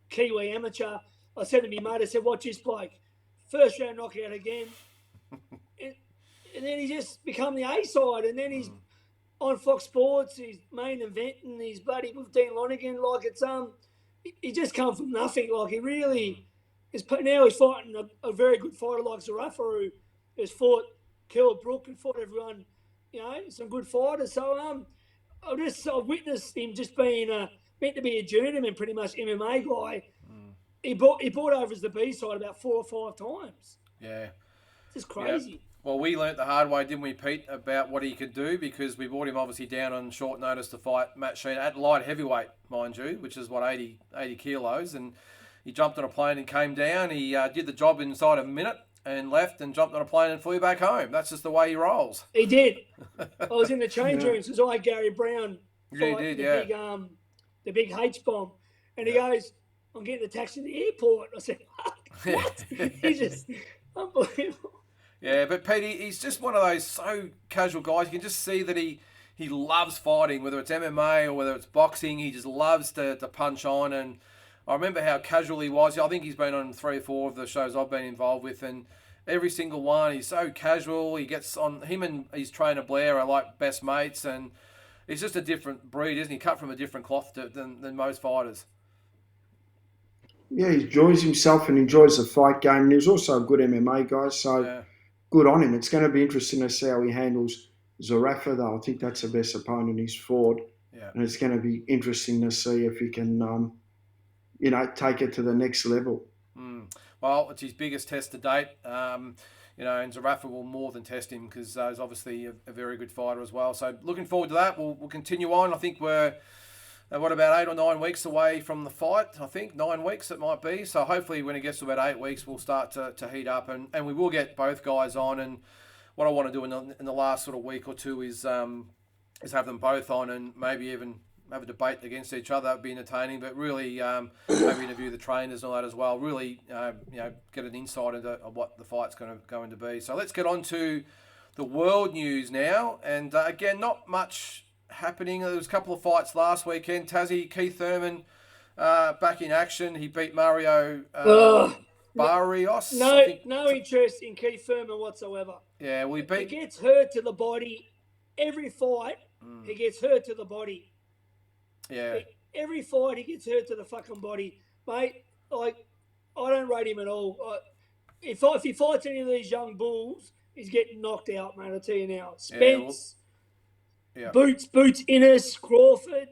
Kiwi amateur. I said to me mate, I said, watch this bloke. First round knockout again. and then he just become the A side, and then he's on Fox Sports, he's main eventing, he's bloody with Dean Lonergan. Like it's he just come from nothing. Like he really is. Now he's fighting a very good fighter like Zerafa, who has fought Kell Brook and fought everyone. You know, some good fighters. So I've witnessed him just being meant to be a journeyman, pretty much MMA guy. He brought over as the B side about 4 or 5 times. Yeah, it's just crazy. Yeah. Well, we learnt the hard way, didn't we, Pete, about what he could do, because we brought him obviously down on short notice to fight Matt Sheen at light heavyweight, mind you, which is, 80 kilos. And he jumped on a plane and came down. He did the job inside a minute and left and jumped on a plane and flew back home. That's just the way he rolls. He did. I was in the change rooms because I had Gary Brown fight the big H-bomb. And he goes, I'm getting a taxi to the airport. I said, what? He's just unbelievable. Yeah, but Pete, he's just one of those so casual guys. You can just see that he loves fighting, whether it's MMA or whether it's boxing. He just loves to punch on. And I remember how casual he was. I think he's been on 3 or 4 of the shows I've been involved with, and every single one, he's so casual. He gets on, him and his trainer Blair are like best mates, and he's just a different breed, isn't he? Cut from a different cloth than most fighters. Yeah, he enjoys himself and enjoys the fight game. And he's also a good MMA guy, so good on him. It's going to be interesting to see how he handles Zerafa, though. I think that's the best opponent he's fought. Yeah. And it's going to be interesting to see if he can, take it to the next level. Well, it's his biggest test to date. And Zerafa will more than test him because he's obviously a very good fighter as well. So looking forward to that. We'll continue on. I think we're about 8 or 9 weeks away from the fight. I think 9 weeks it might be. So hopefully when it gets to about 8 weeks, we'll start to heat up, and we will get both guys on. And what I want to do in the last sort of week or two is have them both on and maybe even have a debate against each other. That'd be entertaining, but really maybe interview the trainers and all that as well. Really, get an insight into what the fight's going to be. So let's get on to the world news now. And again, not much happening. There was a couple of fights last weekend. Tassie, Keith Thurman back in action. He beat Mario Barrios. No interest in Keith Thurman whatsoever. Yeah, he gets hurt to the body every fight. He gets hurt to the body. Yeah. Every fight he gets hurt to the fucking body, mate. Like I don't rate him at all. If he fights any of these young bulls, he's getting knocked out, mate. I'll tell you now. Spence, Boots Innes, Crawford,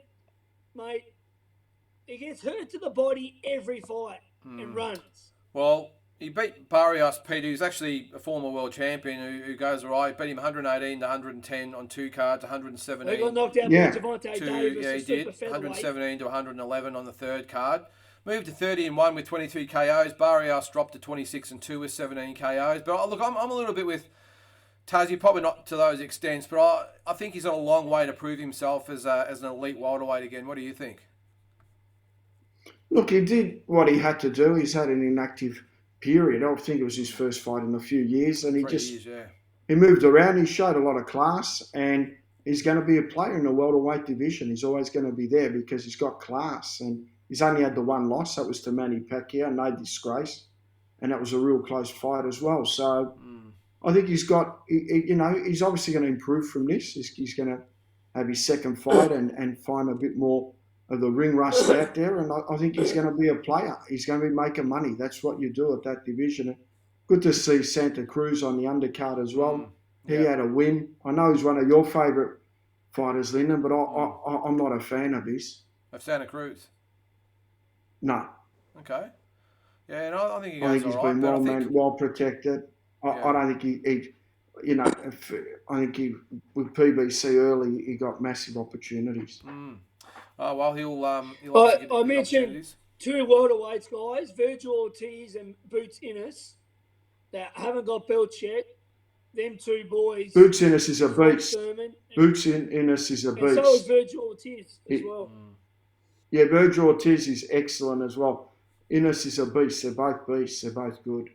mate. He gets hurt to the body every fight and runs. Well, he beat Barrios, Pete, who's actually a former world champion who goes all right. Beat him 118 to 110 on 2 cards, 117. He got knocked out by Javante Davis. Yeah, he did. 117 to 111 on the 3rd card. Moved to 30-1 with 22 KOs. Barrios dropped to 26-2 with 17 KOs. But look, I'm a little bit with Tassie, probably not to those extents, but I think he's on a long way to prove himself as an elite welterweight again. What do you think? Look, he did what he had to do. He's had an inactive period. I think it was his first fight in a few years, and he moved around. He showed a lot of class, and he's going to be a player in the welterweight division. He's always going to be there because he's got class, and he's only had the one loss. That was to Manny Pacquiao, no disgrace, and that was a real close fight as well. So I think he's got, he's obviously going to improve from this. He's going to have his second fight and find a bit more of the ring rust out there, and I think he's going to be a player. He's going to be making money. That's what you do at that division. Good to see Santa Cruz on the undercard as well. He had a win. I know he's one of your favourite fighters, Lyndon, but I'm not a fan of his. Of Santa Cruz? No. Okay. Yeah, and I think he goes he's all right. been well protected. I don't think he I think with PBC early, he got massive opportunities. Oh, well, he'll I mentioned 2 welterweights, guys, Virgil Ortiz and Boots Innes, that haven't got belts yet. Them 2 boys. Boots Innes is a beast. Boots Innes is a beast. And so is Virgil Ortiz as well. Yeah, Virgil Ortiz is excellent as well. Innes is a beast. They're both beasts. They're both good.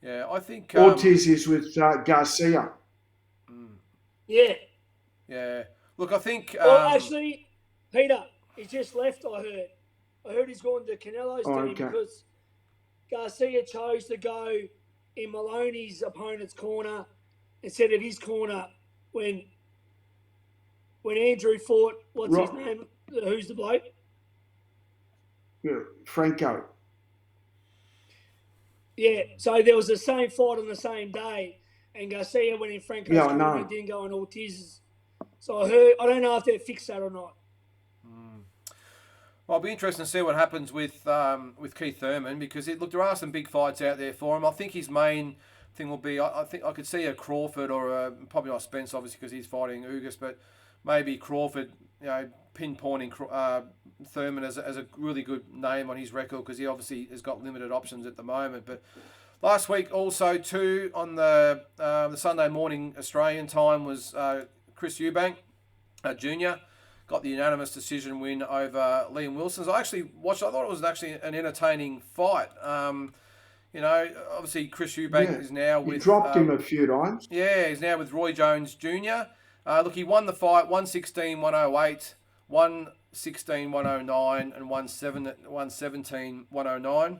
Yeah, I think... Ortiz is with Garcia. Yeah. Yeah. Look, I think... well, actually... Peter, he's just left, I heard he's gone to Canelo's team because Garcia chose to go in Maloney's opponent's corner instead of his corner when Andrew fought, his name? Who's the bloke? Yeah, Franco. Yeah, so there was the same fight on the same day, and Garcia went in Franco's corner and didn't go in Ortiz's. So I don't know if they fixed that or not. Well, it'll be interesting to see what happens with Keith Thurman because there are some big fights out there for him. I think his main thing will be I think I could see a Crawford or probably not Spence obviously because he's fighting Ugas, but maybe Crawford, pinpointing Thurman as a really good name on his record because he obviously has got limited options at the moment. But last week also too on the Sunday morning Australian time was Chris Eubank Jr. got the unanimous decision win over Liam Wilson. So I actually watched. I thought it was actually an entertaining fight. Obviously Chris Eubank is now with... He dropped him a few times. Yeah, he's now with Roy Jones Jr. Look, he won the fight 116-108, 116-109, and 117-109.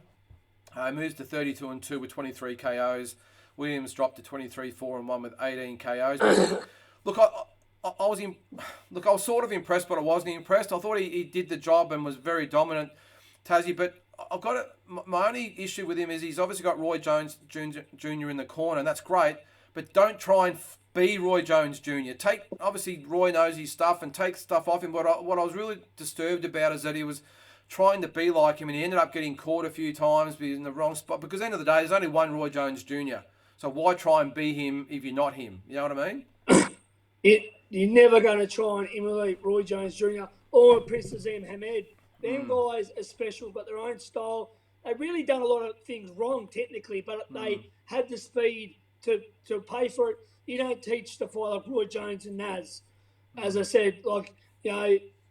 Moves to 32-2 with 23 KOs. Williams dropped to 23-4-1 with 18 KOs. But look, I was sort of impressed, but I wasn't impressed. I thought he did the job and was very dominant, Tassie. But I've got my only issue with him is he's obviously got Roy Jones Jr. in the corner, and that's great. But don't try and be Roy Jones Jr. Obviously Roy knows his stuff and take stuff off him. But what I was really disturbed about is that he was trying to be like him, and he ended up getting caught a few times in the wrong spot. Because at the end of the day, there's only one Roy Jones Jr. So why try and be him if you're not him? You know what I mean? You're never going to try and emulate Roy Jones Jr. or Prince Azim Hamed. Them guys are special, but their own style. They've really done a lot of things wrong technically, but they had the speed to pay for it. You don't teach to fight like Roy Jones and Naz. As I said,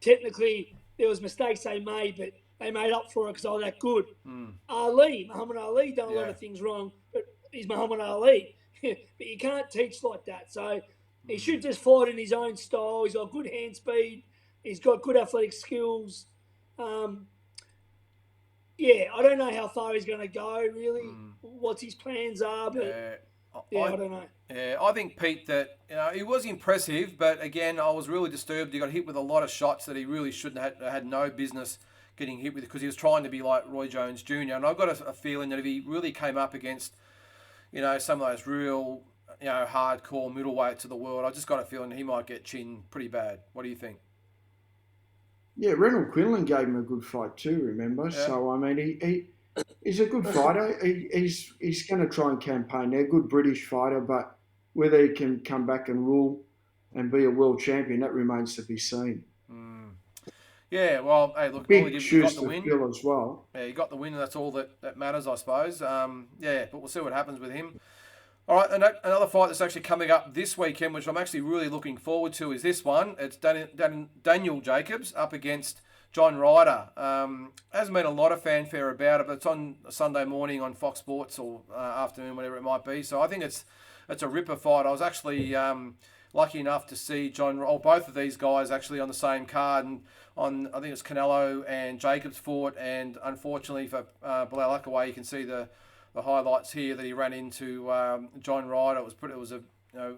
technically there was mistakes they made, but they made up for it because they were that good. Muhammad Ali done a lot of things wrong, but he's Muhammad Ali. But you can't teach like that. So he should just fight in his own style. He's got good hand speed. He's got good athletic skills. I don't know how far he's going to go, really, what his plans are, but I don't know. Yeah, I think, Pete, that he was impressive, but again, I was really disturbed. He got hit with a lot of shots that he really shouldn't have had no business getting hit with because he was trying to be like Roy Jones Jr. And I've got a feeling that if he really came up against, some of those real, hardcore middleweights of the world, I just got a feeling he might get chinned pretty bad. What do you think? Yeah, Reynold Quinlan gave him a good fight too, remember? Yeah. So, I mean, he's a good fighter. He's going to try and campaign there. Good British fighter, but whether he can come back and rule and be a world champion, that remains to be seen. Yeah, well, hey, look, big all he did, shoes got the to win fill as well. Yeah, he got the win, and that's all that matters, I suppose. But we'll see what happens with him. All right, another fight that's actually coming up this weekend, which I'm actually really looking forward to, is this one. It's Daniel Jacobs up against John Ryder. Hasn't been a lot of fanfare about it, but it's on a Sunday morning on Fox Sports or afternoon, whatever it might be. So I think it's a ripper fight. I was actually lucky enough to see both of these guys actually on the same card, and I think it's Canelo and Jacobs fought, and unfortunately for Bilal Akaway, you can see the highlights here that he ran into John Ryder. It was a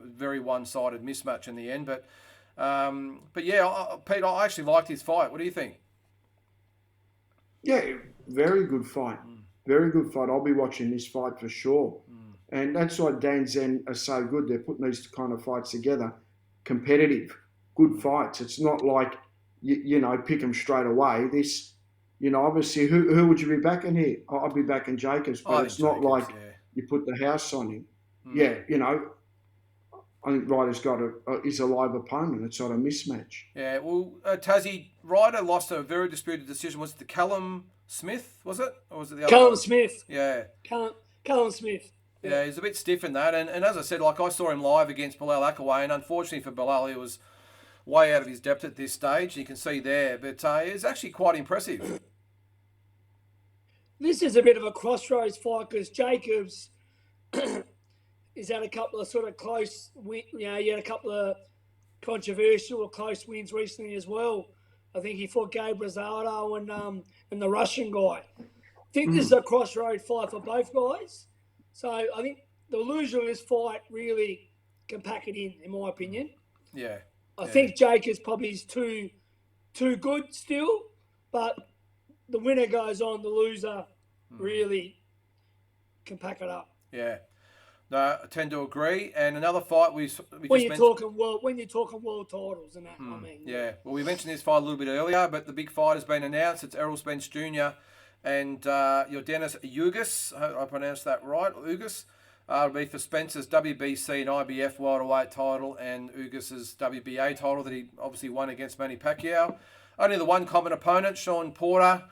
very one-sided mismatch in the end, but yeah, Pete, I actually liked his fight. What do you think? Yeah, very good fight. Very good fight. I'll be watching this fight for sure. And that's why Dan Zen are so good. They're putting these kind of fights together. Competitive, good fights. It's not like, pick them straight away. This, obviously, who would you be backing here? I'll be backing Jacobs, but it's not like you put the house on him. Yeah, I think Ryder's he's a live opponent. It's not a mismatch. Yeah, well, Tassie, Ryder lost a very disputed decision. Was it the Callum Smith, was it? Or was it the other Callum one? Smith. Yeah. Callum Smith. Yeah, he's a bit stiff in that. And as I said, I saw him live against Bilal Akaway, and unfortunately for Bilal, he was way out of his depth at this stage. You can see there. But it's actually quite impressive. This is a bit of a crossroads fight because Jacobs he's had a couple of sort of close, he had a couple of controversial or close wins recently as well. I think he fought Gabe Rosado and the Russian guy. I think this is a crossroad fight for both guys. So I think the loser of this fight really can pack it in my opinion. Yeah. I think Jacobs probably is too good still, but the winner goes on, the loser really can pack it up. Yeah. No, I tend to agree. And another fight when you're talking world titles and that, I mean. Yeah. Well, we mentioned this fight a little bit earlier, but the big fight has been announced. It's Errol Spence Jr. and your Dennis Ugas. I hope I pronounced that right. Ugas. It'll be for Spence's WBC and IBF welterweight title and Ugas's WBA title that he obviously won against Manny Pacquiao. Only the one common opponent, Sean Porter.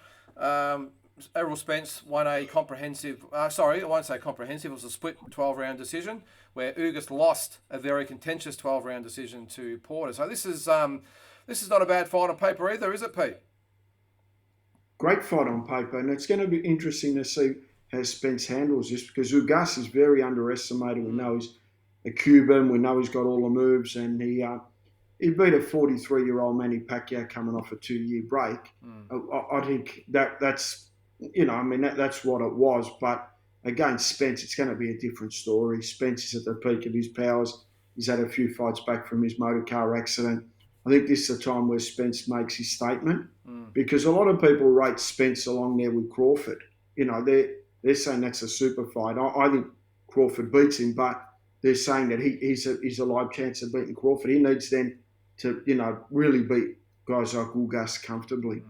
Errol Spence won a comprehensive, I won't say comprehensive, it was a split 12-round decision where Ugas lost a very contentious 12-round decision to Porter. So this is not a bad fight on paper either, is it, Pete? Great fight on paper, and it's going to be interesting to see how Spence handles this because Ugas is very underestimated. We know he's a Cuban, we know he's got all the moves, and he beat a 43-year-old Manny Pacquiao coming off a 2-year break. I think that's that's what it was. But against Spence, it's going to be a different story. Spence is at the peak of his powers. He's had a few fights back from his motor car accident. I think this is the time where Spence makes his statement because a lot of people rate Spence along there with Crawford. They're saying that's a super fight. I think Crawford beats him, but they're saying that he's a live chance of beating Crawford. He needs then to, really beat guys like Ugas comfortably.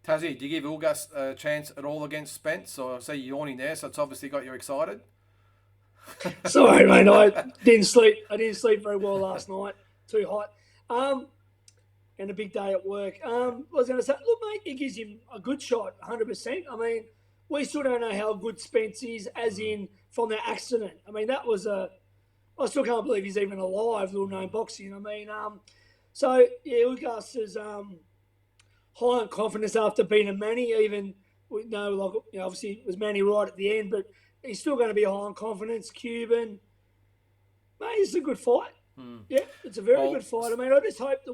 Tassie, do you give Ugas a chance at all against Spence? Or I see you yawning there, so it's obviously got you excited. Sorry, mate. I didn't sleep. Very well last night. Too hot. And a big day at work. I was going to say, look, mate, it gives him a good shot, 100%. I mean, we still don't know how good Spence is, as in from that accident. I mean, that was I still can't believe he's even alive, little known boxing. I mean, so yeah, Ugas is high on confidence after beating Manny. Even obviously it was Manny right at the end, but he's still going to be high on confidence. Cuban, mate, it's a good fight. Yeah, it's a very good fight. I mean, I just hope the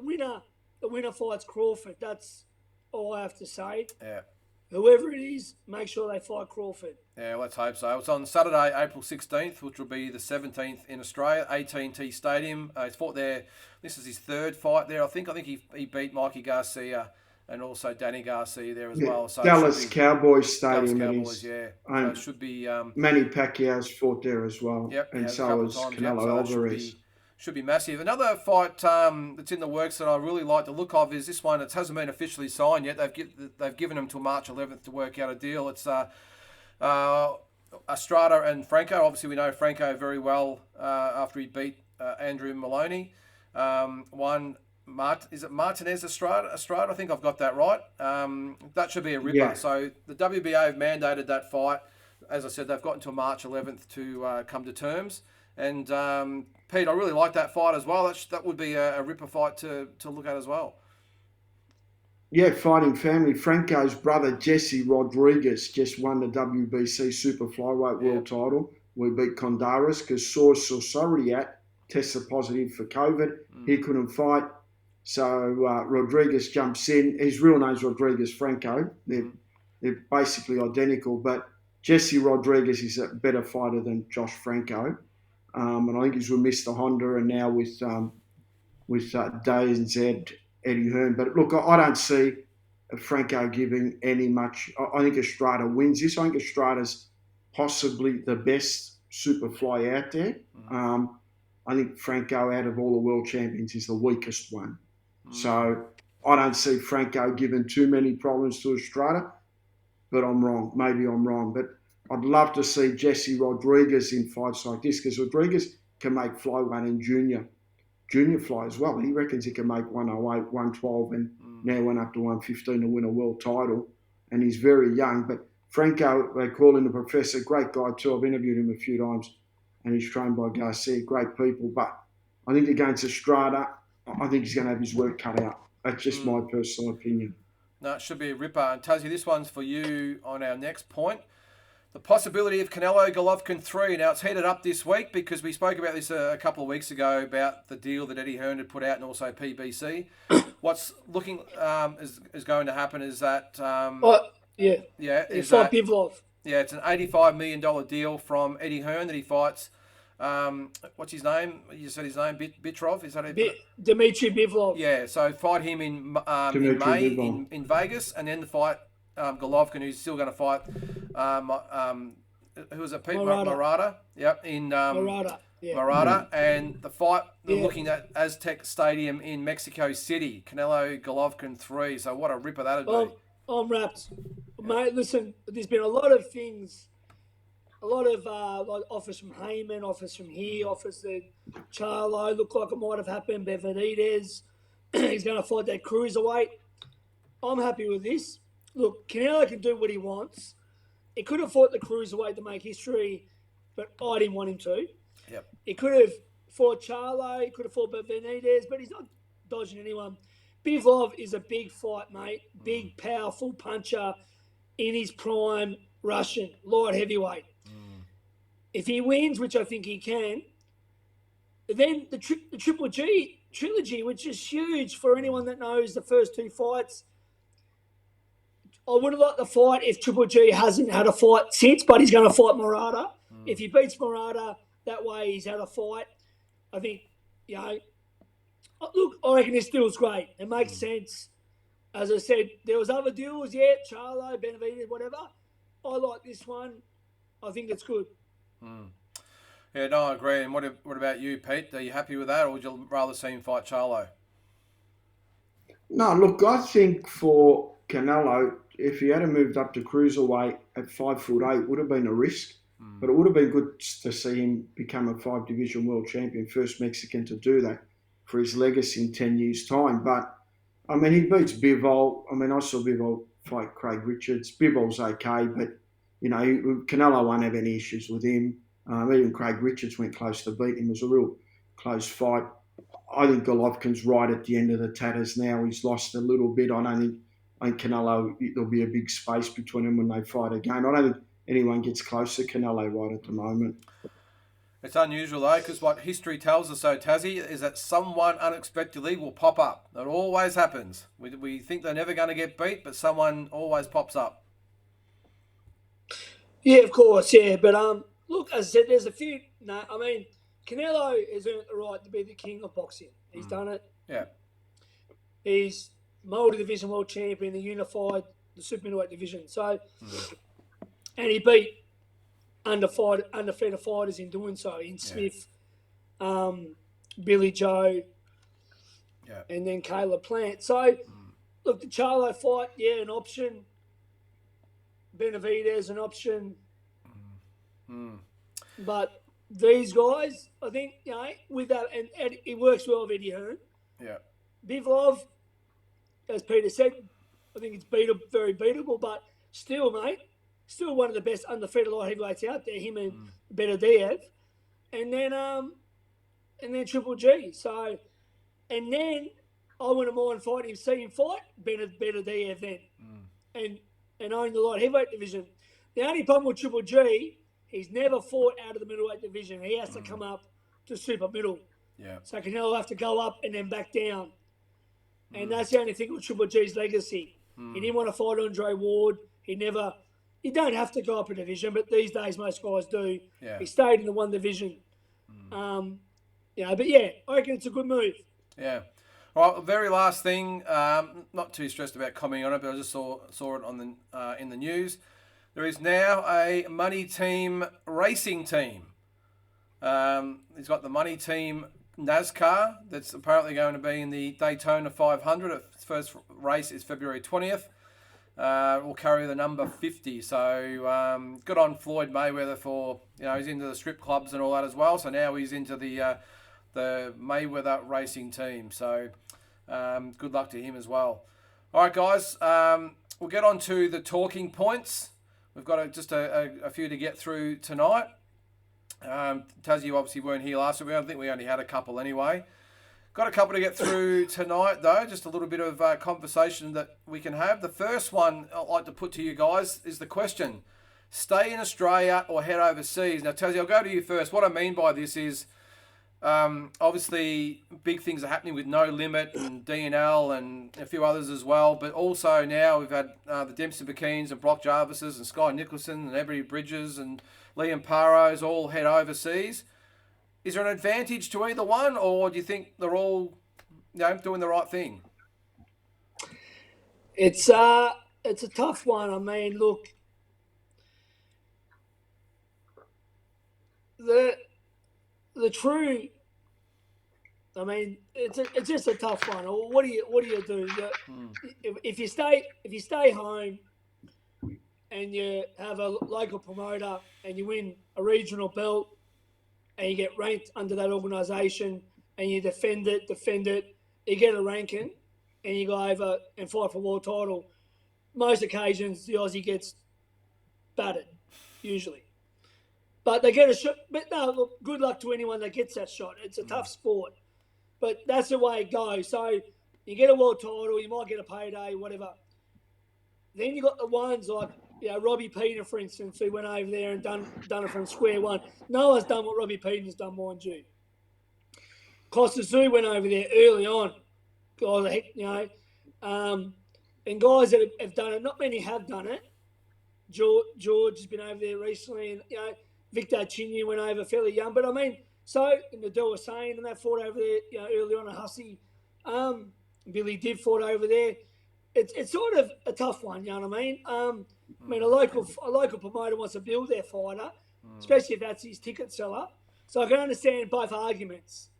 winner fights Crawford. That's all I have to say. Yeah. Whoever it is, make sure they fight Crawford. Yeah, let's hope so. It's on Saturday, April 16th, which will be the 17th in Australia, AT&T Stadium. He's fought there. This is his third fight there, I think. I think he beat Mikey Garcia and also Danny Garcia there as Yeah, well. So Dallas Cowboys Stadium. Dallas Cowboys, yeah. So it should be. Manny Pacquiao's fought there as well. Yep, and a so couple has of times, Canelo so Alvarez. Should be massive. Another fight that's in the works that I really like the look of is this one. It hasn't been officially signed yet. They've given them till March 11th to work out a deal. It's Estrada and Franco. Obviously, we know Franco very well after he beat Andrew Maloney. Is it Martinez Estrada? I think I've got that right. That should be a ripper. Yeah. So the WBA have mandated that fight. As I said, they've got until March 11th to come to terms. And Pete, I really like that fight as well. That would be a ripper fight to look at as well. Yeah, fighting family. Franco's brother, Jesse Rodriguez, just won the WBC Super Flyweight World title. We beat Condaris because Source Soriat tested positive for COVID. He couldn't fight. So Rodriguez jumps in. His real name's Rodriguez Franco. They're basically identical, but Jesse Rodriguez is a better fighter than Josh Franco. And I think he's with Mr. Honda and now with DayZ, Eddie Hearn. But look, I don't see Franco giving any much. I think Estrada wins this. I think Estrada's possibly the best super fly out there. I think Franco, out of all the world champions, is the weakest one. So I don't see Franco giving too many problems to Estrada, but I'm wrong. Maybe I'm wrong. But I'd love to see Jesse Rodriguez in fights like this because Rodriguez can make flyweight and junior fly as well. He reckons he can make 108, 112 and now went up to 115 to win a world title. And he's very young. But Franco, they call him the professor, great guy too. I've interviewed him a few times and he's trained by Garcia, great people. But I think against Estrada, I think he's going to have his work cut out. That's just my personal opinion. No, it should be a ripper. And Tassie, this one's for you on our next point. The possibility of Canelo Golovkin 3. Now, it's heated up this week because we spoke about this a couple of weeks ago about the deal that Eddie Hearn had put out and also PBC. What's looking is going to happen is that... Bivlov. Yeah, it's an $85 million deal from Eddie Hearn that he fights. What's his name? You said his name, Bitrov? Is that it? Dmitry Bivlov. Yeah, so fight him in May in Vegas, and then the fight Golovkin, who's still going to fight. Who was it? Pete Murata. Yep, in Murata. Yeah. Murata, and the fight they're looking at Aztec Stadium in Mexico City. Canelo Golovkin 3. So what a ripper that'd be. I'm wrapped, mate. Listen, there's been a lot of things. A lot of like offers from Heyman, offers from here, offers that Charlo looked like it might have happened. Benavidez, he's going to fight that cruiserweight. I'm happy with this. Look, Canelo can do what he wants. He could have fought the cruiserweight to make history, but I didn't want him to. Yep. He could have fought Charlo, he could have fought Benavidez, but he's not dodging anyone. Bivlov is a big fight, mate. Big, powerful puncher in his prime, Russian, light heavyweight. If he wins, which I think he can, then the Triple G trilogy, which is huge for anyone that knows the first two fights. I would have liked the fight if Triple G hasn't had a fight since, but he's going to fight Murata. If he beats Murata, that way he's had a fight. I think, look, I reckon this deal's great. It makes sense. As I said, there was other deals, Charlo, Benavidez, whatever. I like this one. I think it's good. Yeah, no, I agree. And what about you, Pete? Are you happy with that, or would you rather see him fight Charlo? No, look, I think for Canelo, if he had moved up to cruiserweight at 5'8", would have been a risk. But it would have been good to see him become a 5-division world champion, first Mexican to do that for his legacy in 10 years' time. But, I mean, he beats Bivol. I mean, I saw Bivol fight Craig Richards. Bivol's okay, but, Canelo won't have any issues with him. Even Craig Richards went close to beat him. It was a real close fight. I think Golovkin's right at the end of the tatters now. He's lost a little bit. I think Canelo, there'll be a big space between them when they fight again. I don't think anyone gets close to Canelo right at the moment. It's unusual, though, because what history tells us, Tassie, is that someone unexpectedly will pop up. It always happens. We think they're never going to get beat, but someone always pops up. Yeah, of course, yeah. But, look, as I said, there's a few... No, I mean, Canelo has earned the right to be the king of boxing. He's done it. Yeah. He's multi-division world champion, the super middleweight division. So, and he beat undefeated fighters in doing so, in Smith, Billy Joe, and then Caleb Plant. So, look, the Charlo fight, an option. Benavidez, an option. But these guys, I think, with that, and it works well with Eddie Hearn. Yeah. Bivlov, as Peter said, I think it's very beatable, but still, mate, still one of the best undefeated light heavyweights out there, him and Benavidez. And then Triple G. So, and then I wouldn't mind seeing him fight Benavidez then. And own the light heavyweight division. The only problem with Triple G, he's never fought out of the middleweight division. He has to come up to super middle. Yeah. So Canelo will have to go up and then back down. And that's the only thing with Triple G's legacy. He didn't want to fight Andre Ward. You don't have to go up a division, but these days most guys do. Yeah. He stayed in the one division. But I reckon it's a good move. Yeah. All right, very last thing, not too stressed about commenting on it, but I just saw it on the in the news. There is now a Money Team racing team. He's got the Money Team NASCAR that's apparently going to be in the Daytona 500. Its first race is February 20th. Will carry the number 50. So good on Floyd Mayweather for, he's into the strip clubs and all that as well. So now he's into the Mayweather racing team. So good luck to him as well. All right, guys, we'll get on to the talking points. We've got just a few to get through tonight. Tassie, you obviously weren't here last week. I think we only had a couple anyway. Got a couple to get through tonight, though. Just a little bit of conversation that we can have. The first one I'd like to put to you guys is the question: stay in Australia or head overseas? Now, Tassie, I'll go to you first. What I mean by this is, obviously, big things are happening with No Limit and DNL and a few others as well. But also now we've had the Dempsey McKeans and Brock Jarvises and Sky Nicholson and Every Bridges and Liam Parros all head overseas. Is there an advantage to either one, or do you think they're all, doing the right thing? It's a tough one. I mean, look, the true. I mean, it's just a tough one. What do you do? If you stay home and you have a local promoter and you win a regional belt and you get ranked under that organisation and you defend it, you get a ranking and you go over and fight for world title. Most occasions, the Aussie gets battered, usually. But they get a shot. But no, look, good luck to anyone that gets that shot. It's a tough sport. But that's the way it goes. So you get a world title, you might get a payday, whatever. Then you got the ones like, Robbie Peter, for instance, who went over there and done it from square one. No one's done what Robbie Peter's done, mind you. Costa Zoo went over there early on. And guys that have done it, not many have done it. George has been over there recently, and Victor Chinyu went over fairly young. But I mean, Nadal was saying, and they fought over there, early on at Hussey. Billy did fought over there. It's sort of a tough one, you know what I mean? I mean, a local promoter wants to build their fighter, especially if that's his ticket seller. So I can understand both arguments.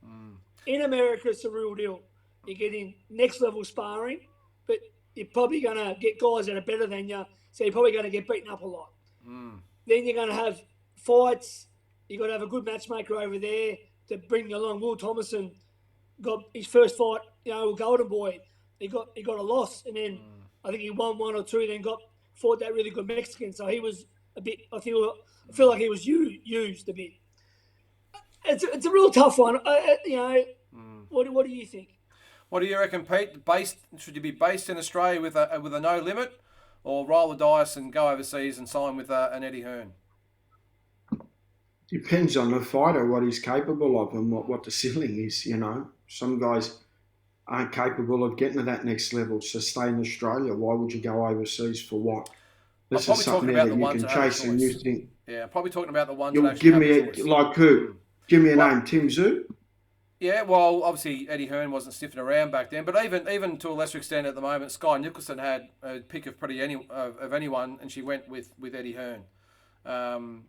In America, it's a real deal. You're getting next level sparring, but you're probably going to get guys that are better than you, so you're probably going to get beaten up a lot. Then you're going to have fights. You've got to have a good matchmaker over there to bring you along. Will Thomason got his first fight, Golden Boy. He got a loss, and then I think he won one or two, then fought that really good Mexican. So he was a bit, I feel like he was used a bit. It's a real tough one. What do you think? What do you reckon, Pete? Should you be based in Australia with a no limit, or roll the dice and go overseas and sign with an Eddie Hearn? Depends on the fighter, what he's capable of and what the ceiling is, Some guys aren't capable of getting to that next level, so stay in Australia. Why would you go overseas for what? This is something that you can chase and you think. Yeah, probably talking about the ones You'll that actually give me like who? Give me a name, Tim Zoo? Yeah, well, obviously Eddie Hearn wasn't sniffing around back then, but even to a lesser extent at the moment, Sky Nicholson had a pick of of anyone, and she went with Eddie Hearn. I'm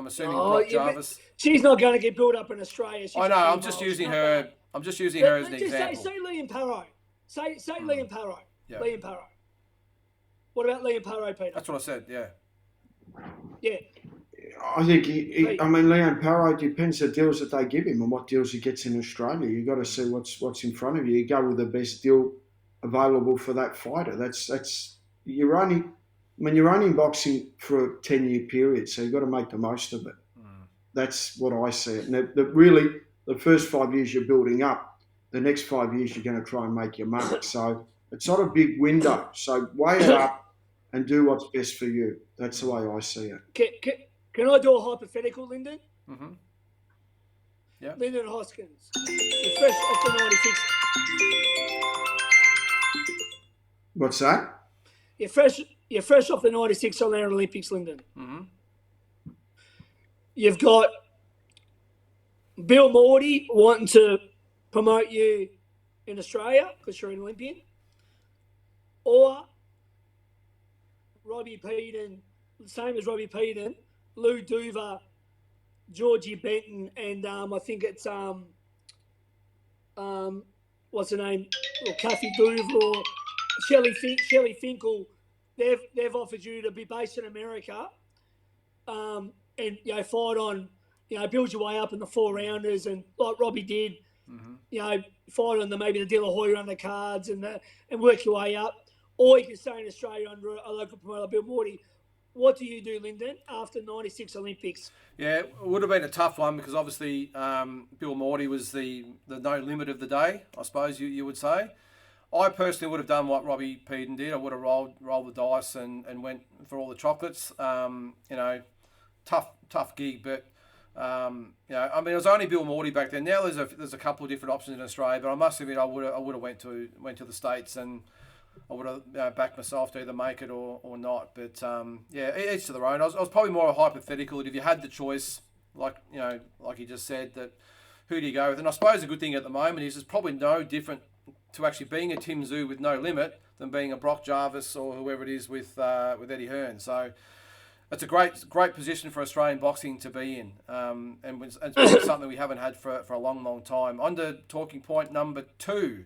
assuming Brock Jarvis. She's not going to get built up in Australia. I know. I'm just using her. I'm just using her as an example. Say Liam Parro. Say Liam Parro. Yeah. Liam Parro. What about Liam Parro, Peter? That's what I said. Yeah. Yeah. I think Liam Parro depends the deals that they give him and what deals he gets in Australia. You've got to see what's in front of you. You go with the best deal available for that fighter. You're only in boxing for a 10-year period, so you've got to make the most of it. That's what I see it. And really, the first 5 years you're building up, the next 5 years you're going to try and make your mark. So it's not a big window. So weigh it up and do what's best for you. That's the way I see it. Can I do a hypothetical, Lyndon? Mm-hmm. Yeah. Lyndon Hoskins. You're fresh off the 96. What's that? You're fresh off the 96 Atlanta Olympics, Lyndon. Mm-hmm. You've got Bill Morty wanting to promote you in Australia because you're an Olympian. Or Robbie Peden, same as Robbie Peden, Lou Duva, Georgie Benton, and I think it's what's her name? Or Kathy Duva or Shelley Finkel. They've offered you to be based in America, and fight on, build your way up in the 4-rounders, and like Robbie did, fight on maybe the De La Hoya undercards and work your way up. Or you can stay in Australia under a local promoter, Bill Morty. What do you do, Lyndon, after 96 Olympics? Yeah, it would have been a tough one because obviously Bill Morty was the no limit of the day, I suppose you would say. I personally would have done what Robbie Peden did. I would have rolled the dice and went for all the chocolates. Tough gig, but it was only Bill Morty back then. Now there's a couple of different options in Australia, but I must admit I would have went to the States, and I would have backed myself to either make it or not. But each to their own. I was probably more a hypothetical that if you had the choice, like you just said, that who do you go with? And I suppose the good thing at the moment is there's probably no different to actually being a Tim Tszyu with no limit than being a Brock Jarvis or whoever it is with Eddie Hearn. So it's a great position for Australian boxing to be in, and it's something we haven't had for a long time. On to talking point number 2.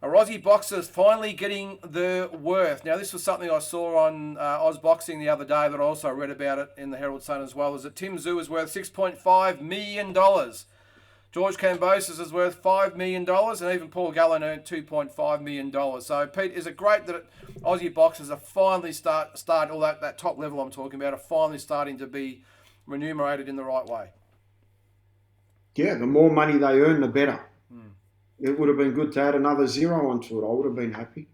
A Aussie boxer's finally getting the worth. Now, this was something I saw on Oz Boxing the other day that I also read about it in the Herald Sun as well, is that Tim Tszyu is worth $6.5 million. George Cambosis is worth $5 million, and even Paul Gallen earned $2.5 million. So, Pete, is it great that Aussie boxers are finally start all that top level I'm talking about, are finally starting to be remunerated in the right way? Yeah, the more money they earn, the better. It would have been good to add another zero onto it. I would have been happy.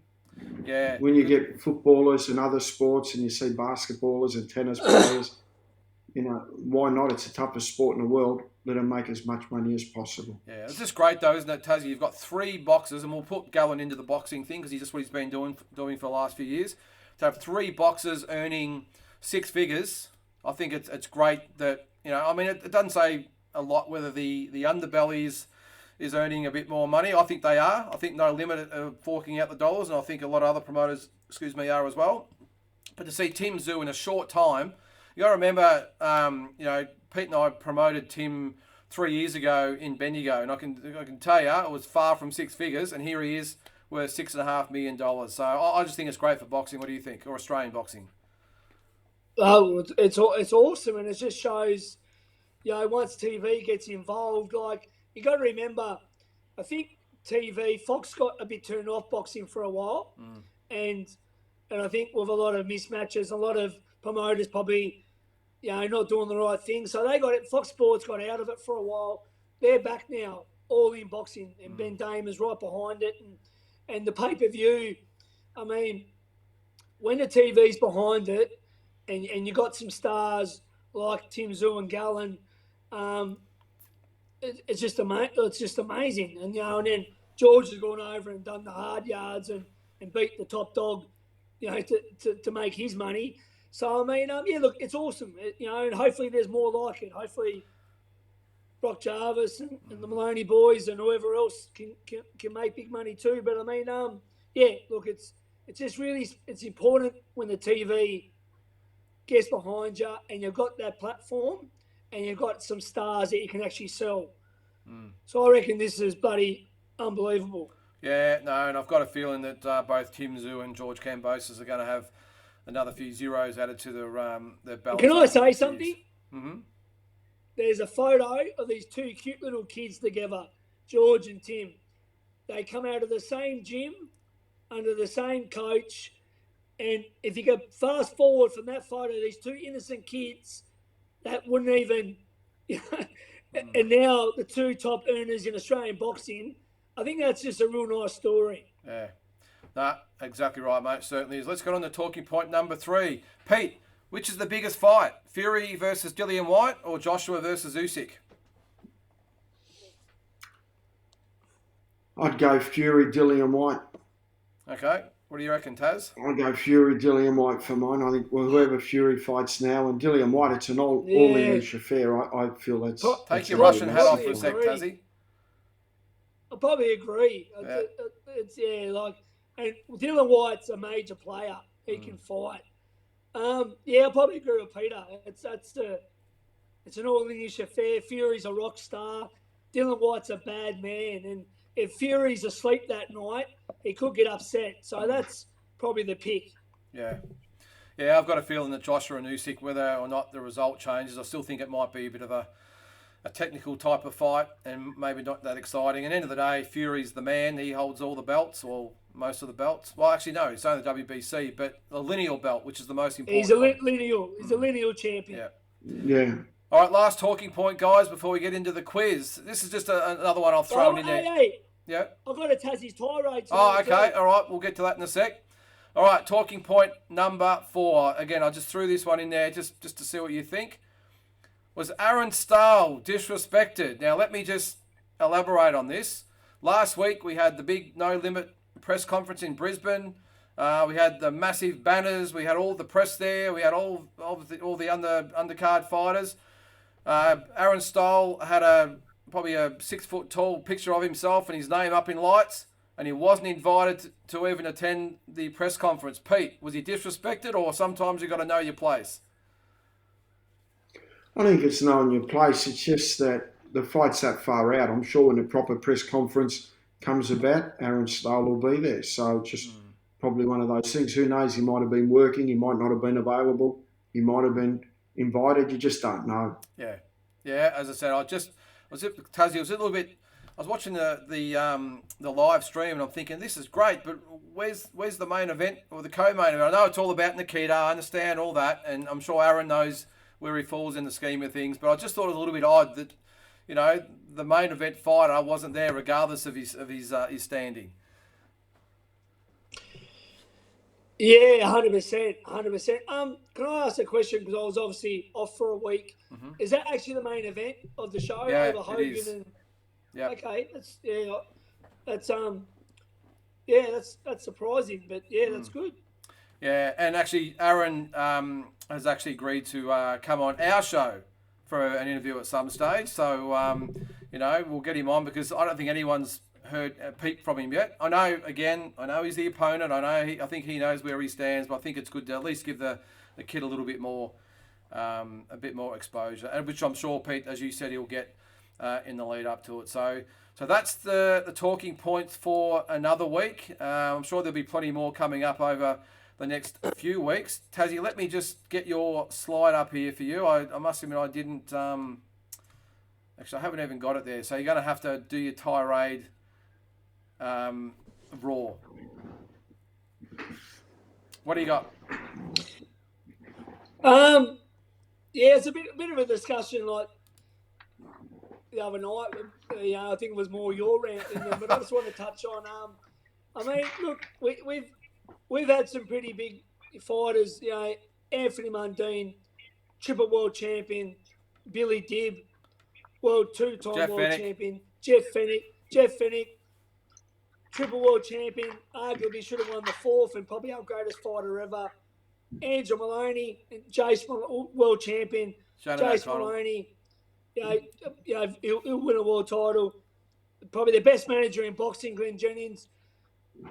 Yeah. When you get footballers and other sports and you see basketballers and tennis players, why not? It's the toughest sport in the world. Let them make as much money as possible. Yeah, it's just great though, isn't it, Tassie? You've got 3 boxers, and we'll put Gallen into the boxing thing because he's just what he's been doing for the last few years. To have 3 boxers earning 6 figures, I think it's great that, it doesn't say a lot whether the underbellies is earning a bit more money. I think they are. I think No Limit are forking out the dollars, and I think a lot of other promoters, are as well. But to see Tim Tszyu in a short time, you got to remember, Pete and I promoted Tim 3 years ago in Bendigo, and I can tell you it was far from 6 figures, and here he is worth $6.5 million. So I just think it's great for boxing. What do you think, or Australian boxing? Oh, it's awesome, and it just shows, once TV gets involved, you got to remember, I think Fox got a bit turned off boxing for a while, and I think with a lot of mismatches, a lot of promoters probably, not doing the right thing. So Fox Sports got out of it for a while. They're back now, all in boxing, and Ben Dame is right behind it, and the pay-per-view. When the TV's behind it, and you got some stars like Tim Tszyu and Gallen, it's just amazing. And and then George has gone over and done the hard yards and beat the top dog, to make his money. So look, it's awesome. And hopefully there's more like it. Hopefully, Brock Jarvis and the Maloney boys and whoever else can make big money too. But I mean, yeah, look, it's just really it's important when the TV gets behind you and you've got that platform and you've got some stars that you can actually sell. So I reckon this is bloody unbelievable. Yeah, no, and I've got a feeling that both Tim Zhu and George Cambosis are going to have another few zeros added to their belt. Can I say something? Mm-hmm. There's a photo of these two cute little kids together, George and Tim. They come out of the same gym, under the same coach, and if you go fast forward from that photo, these two innocent kids, that wouldn't even... And now the two top earners in Australian boxing, I think that's just a real nice story. Yeah. No, exactly right, mate. Certainly is. Let's get on to talking point number 3. Pete, which is the biggest fight? Fury versus Dillian Whyte or Joshua versus Usyk? I'd go Fury, Dillian Whyte. Okay. What do you reckon, Taz? I'd go Fury, Dillian Whyte for mine. I think whoever Fury fights now, and Dillian Whyte, it's an all-English affair. I feel that's... Take your Russian hat off for a sec, Tassie. I probably agree. Yeah. It's and Dillian Whyte's a major player. He can fight. Yeah, I probably agree with Peter. It's an all-English affair. Fury's a rock star. Dillian Whyte's a bad man, and if Fury's asleep that night, he could get upset. So that's probably the pick. Yeah. Yeah, I've got a feeling that Joshua and Usyk, whether or not the result changes, I still think it might be a bit of a technical type of fight and maybe not that exciting. At the end of the day, Fury's the man. He holds all the belts, or most of the belts. Well, actually, no, it's only the WBC, but the lineal belt, which is the most important. He's a lineal champion. Yeah. Yeah. All right, last talking point, guys, before we get into the quiz. This is just another one I'll throw in there. Hey. Yeah. I've got a Tassie's tirade. Oh, okay. All right, we'll get to that in a sec. All right, talking point number 4. Again, I just threw this one in there just to see what you think. Was Aaron Stahl disrespected? Now, let me just elaborate on this. Last week, we had the big No Limit press conference in Brisbane. We had the massive banners. We had all the press there. We had all the undercard fighters. Aaron Stahl had probably a 6 foot tall picture of himself and his name up in lights, and he wasn't invited to even attend the press conference. Pete, was he disrespected, or sometimes you got to know your place? I think it's knowing your place. It's just that the fight's that far out. I'm sure when the proper press conference comes about, Aaron Stahl will be there. So it's just probably one of those things. Who knows? He might have been working. He might not have been available. He might have been invited. You just don't know. Yeah. Yeah, as I said, Tassie, was a little bit... I was watching the live stream and I'm thinking, this is great, but where's the main event or the co-main event? I know it's all about Nikita. I understand all that, and I'm sure Aaron knows where he falls in the scheme of things, but I just thought it was a little bit odd that, you know, the main event fighter wasn't there regardless of his standing. Yeah, 100%. Can I ask a question? Because I was obviously off for a week. Mm-hmm. Is that actually the main event of the show? Yeah, over Hogan it is. Yeah. Okay, that's surprising, but yeah, that's good. Yeah, and actually, Aaron has actually agreed to come on our show for an interview at some stage. So, you know, we'll get him on because I don't think anyone's heard Pete from him yet. I know he's the opponent. I think he knows where he stands, but I think it's good to at least give the kid a little bit more, exposure, and which I'm sure Pete, as you said, he'll get in the lead up to it. So that's the talking points for another week. I'm sure there'll be plenty more coming up over the next few weeks. Tassie, let me just get your slide up here for you. I must admit I didn't. Actually, I haven't even got it there. So you're going to have to do your tirade raw. What do you got? Yeah, it's a bit of a discussion like the other night. I think it was more your rant than them, but I just want to touch on. I mean, look, we've had some pretty big fighters. You know, Anthony Mundine, triple world champion, Billy Dibb, two-time world champion, Jeff Fennick, triple world champion, arguably should have won the 4th and probably our greatest fighter ever. Angel Maloney, Jace, world champion, Jace Maloney, he'll win a world title. Probably the best manager in boxing, Glenn Jennings.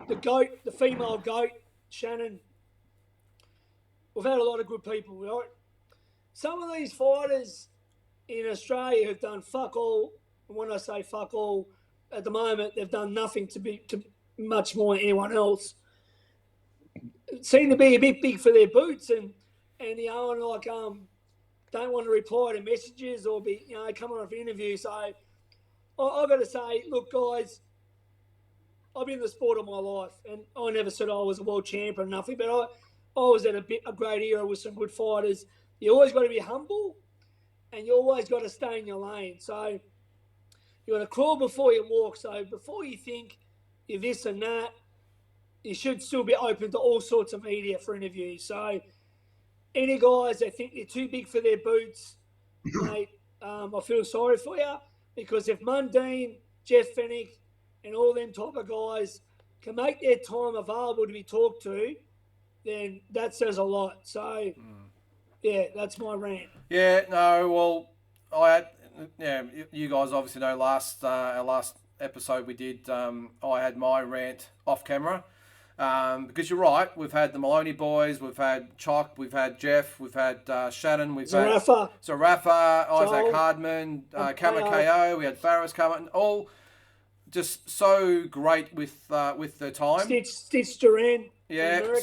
The GOAT, the female GOAT, Shannon. We've had a lot of good people, right? Some of these fighters in Australia have done fuck all. And when I say fuck all, at the moment, they've done nothing to much more than anyone else. Seem to be a bit big for their boots and don't want to reply to messages or be, coming off interviews. So I've got to say, look, guys, I've been in the sport of my life, and I never said I was a world champion or nothing, but I was at a great era with some good fighters. You always got to be humble, and you always got to stay in your lane. So you got to crawl before you walk. So before you think you're this and that, you should still be open to all sorts of media for interviews. So any guys that think they're too big for their boots, mate, I feel sorry for you, because if Mundine, Jeff Fennick, and all them type of guys can make their time available to be talked to, then that says a lot. So, yeah, that's my rant. Yeah, no, well, you guys obviously know our last episode we did, I had my rant off camera. Because you're right, we've had the Maloney boys, we've had Chock, we've had Jeff, we've had Shannon, we've Zerafa. had Zerafa, Isaac Hardman, Kamako, we had Farris coming, all just so great with their time. Stitch Duran. Yeah,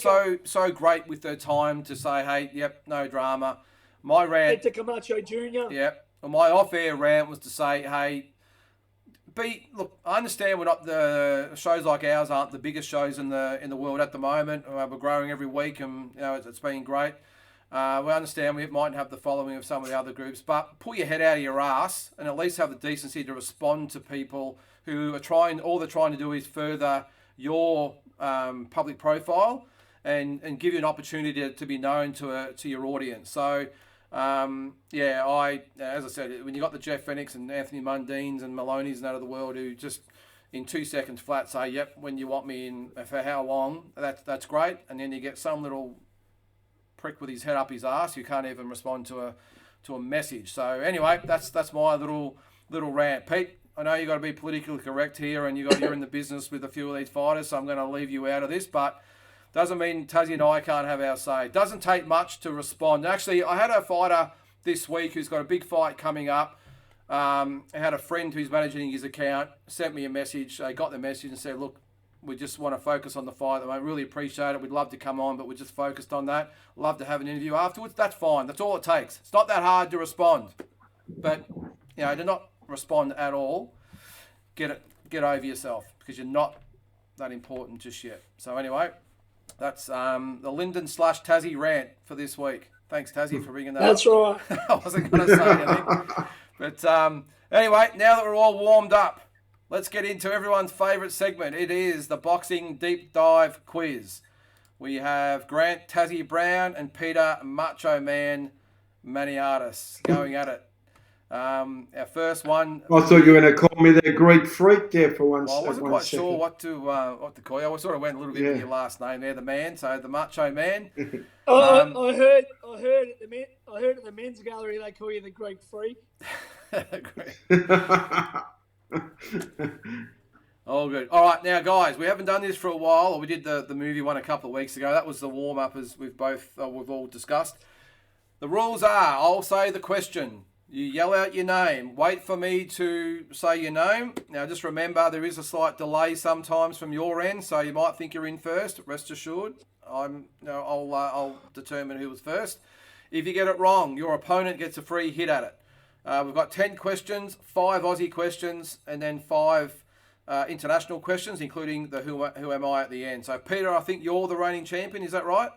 so great with their time to say, hey, yep, no drama. My rant. Hector Camacho Jr. Yep. Well, my off-air rant was to say, hey, look, I understand we're not the shows like ours aren't the biggest shows in the world at the moment. We're growing every week, and it's been great. We understand we might have the following of some of the other groups, but pull your head out of your ass and at least have the decency to respond to people who are trying. All they're trying to do is further your public profile and give you an opportunity to be known to your audience. So. As I said, when you got the Jeff Fennicks and Anthony Mundines and Maloney's and that of the world who just in 2 seconds flat say, yep, when you want me in for how long, that's great. And then you get some little prick with his head up his ass who can't even respond to a message. So anyway, that's my little rant. Pete, I know you got to be politically correct here, and you're in the business with a few of these fighters, so I'm going to leave you out of this, but doesn't mean Tassie and I can't have our say. It doesn't take much to respond. Actually, I had a fighter this week who's got a big fight coming up. I had a friend who's managing his account, sent me a message. I got the message and said, look, we just want to focus on the fight. I really appreciate it. We'd love to come on, but we're just focused on that. Love to have an interview afterwards. That's fine. That's all it takes. It's not that hard to respond. But, do not respond at all. Get over yourself, because you're not that important just yet. So anyway, that's the Lyndon / Tassie rant for this week. Thanks, Tassie, for bringing that That's up. right. I wasn't going to say anything. But anyway, now that we're all warmed up, let's get into everyone's favourite segment. It is the Boxing Deep Dive Quiz. We have Grant Tassie Brown and Peter Macho Man Maniatis going at it. Our first one. I thought you were going to call me the Greek freak there for once. Well, I wasn't quite sure what to call you. I sort of went a little bit with your last name there, the man. So the Macho Man. I heard at the men's gallery they call you the Greek freak. All good. All right, now guys, we haven't done this for a while. Or we did the movie one a couple of weeks ago. That was the warm up, as we've all discussed. The rules are: I'll say the question. You yell out your name. Wait for me to say your name. Now, just remember, there is a slight delay sometimes from your end, so you might think you're in first. Rest assured, I'll determine who was first. If you get it wrong, your opponent gets a free hit at it. We've got 10 questions, 5 Aussie questions, and then 5 international questions, including the who am I at the end. So, Peter, I think you're the reigning champion. Is that right?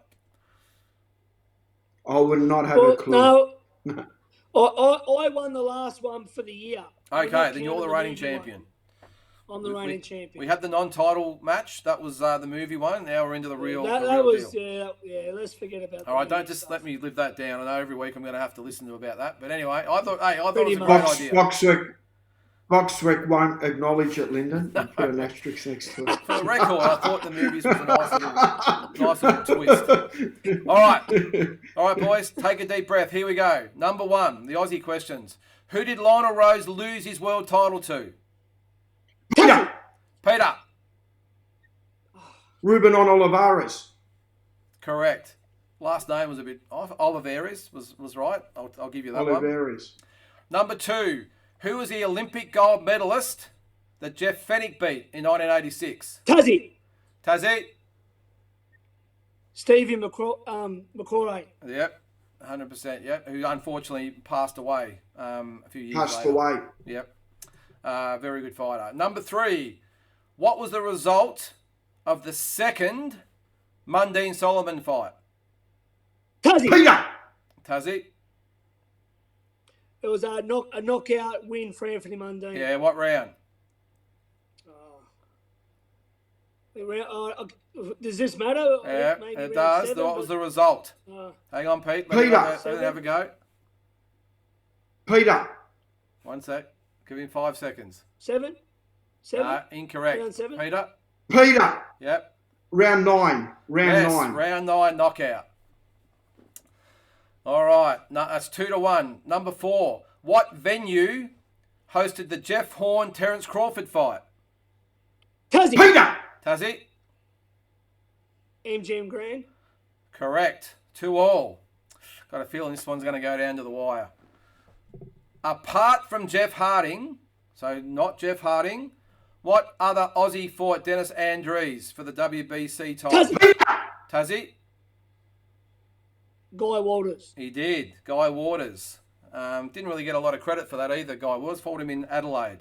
I would not have a clue. No. I won the last one for the year. Okay, then you're the reigning champion. I'm the reigning champion. We had the non-title match. That was the movie one. Now we're into the real deal. Yeah, let's forget about that. All right, don't just let me live that down. I know every week I'm going to have to listen to about that. But anyway, I thought it was a great idea. Boxrec won't acknowledge it, Lyndon. And put an asterisk next to it. For the record, I thought the movies was a nice little twist. All right, boys, take a deep breath. Here we go. Number 1, the Aussie questions. Who did Lionel Rose lose his world title to? Peter! Peter. Ruben on Olivares. Correct. Last name was a bit off. Olivares was right. I'll give you that Olivares. one. Number 2. Who was the Olympic gold medalist that Jeff Fennick beat in 1986? Tassie. Stevie McCrory. Yep. 100%. Yep. Who unfortunately passed away a few years Passed later. away. Yep. Very good fighter. Number 3. What was the result of the second Mundine Solomon fight? Peter! Tassie. It was a knockout win for Anthony Mundine. Yeah, what round? Does this matter? Yeah, Maybe it round does. 7, What was the result? Hang on, Pete. Let me have a go. Peter. 1 sec. Give him 5 seconds. 7? Incorrect. Round 7? Peter. Yep. Round 9. Round 9. Round 9 knockout. All right. No, that's 2-1. Number 4. What venue hosted the Jeff Hearn Terence Crawford fight? Peter. Tassie. MGM Grand. Correct. 2-2. Got a feeling this one's going to go down to the wire. Apart from Jeff Harding, so not Jeff Harding, what other Aussie fought Dennis Andrews for the WBC title? Tassie. Guy Walters. He did. Guy Waters. Didn't really get a lot of credit for that either, Guy Waters. Fought him in Adelaide.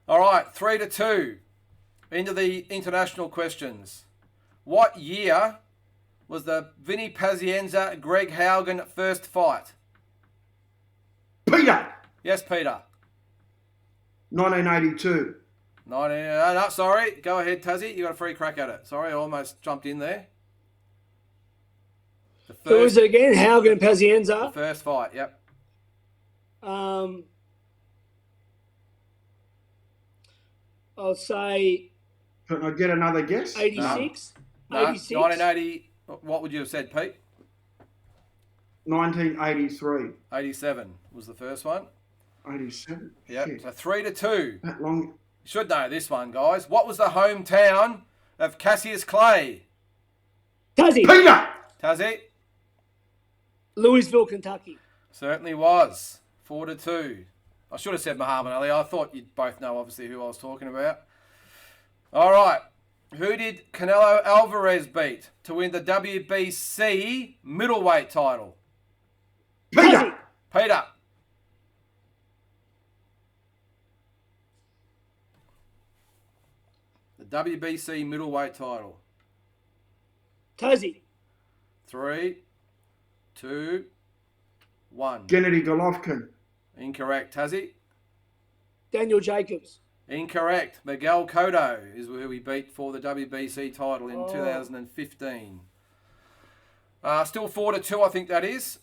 All right, 3-2. Into the international questions. What year was the Vinny Pazienza Greg Haugen first fight? Peter. Yes, Peter. 1982. No, sorry. Go ahead, Tassie. You got a free crack at it. Sorry, I almost jumped in there. Who was it again? Haugen and Pazienza. The first fight, yep. I'll say... Can I get another guess? 86? No. 86? 1980, what would you have said, Pete? 1983. 87 was the first one. 87? Yep, Shit. so 3-2. That long. You should know this one, guys. What was the hometown of Cassius Clay? Tassie. Peter. Tassie? Louisville, Kentucky. Certainly was. 4-2. I should have said Muhammad Ali. I thought you'd both know, obviously, who I was talking about. All right. Who did Canelo Alvarez beat to win the WBC middleweight title? Peter. Peter. The WBC middleweight title. Tassie. 3, 2, 1. Gennady Golovkin. Incorrect. Tassie? Daniel Jacobs. Incorrect. Miguel Cotto is who he beat for the WBC title in 2015. Still 4-2, I think that is.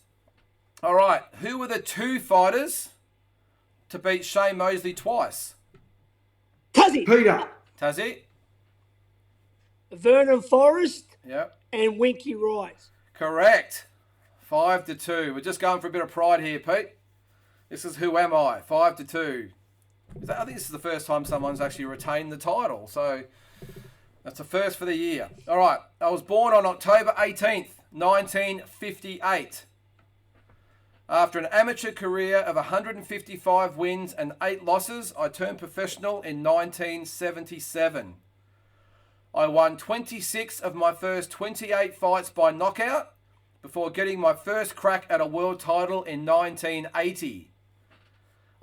All right. Who were the 2 fighters to beat Shane Mosley twice? Tassie. Peter. Tassie? Vernon Forrest Yep. and Winky Rice. Correct. 5-2. We're just going for a bit of pride here, Pete. This is Who Am I? 5-2. I think this is the first time someone's actually retained the title. So that's a first for the year. All right. I was born on October 18th, 1958. After an amateur career of 155 wins and 8 losses, I turned professional in 1977. I won 26 of my first 28 fights by knockout before getting my first crack at a world title in 1980.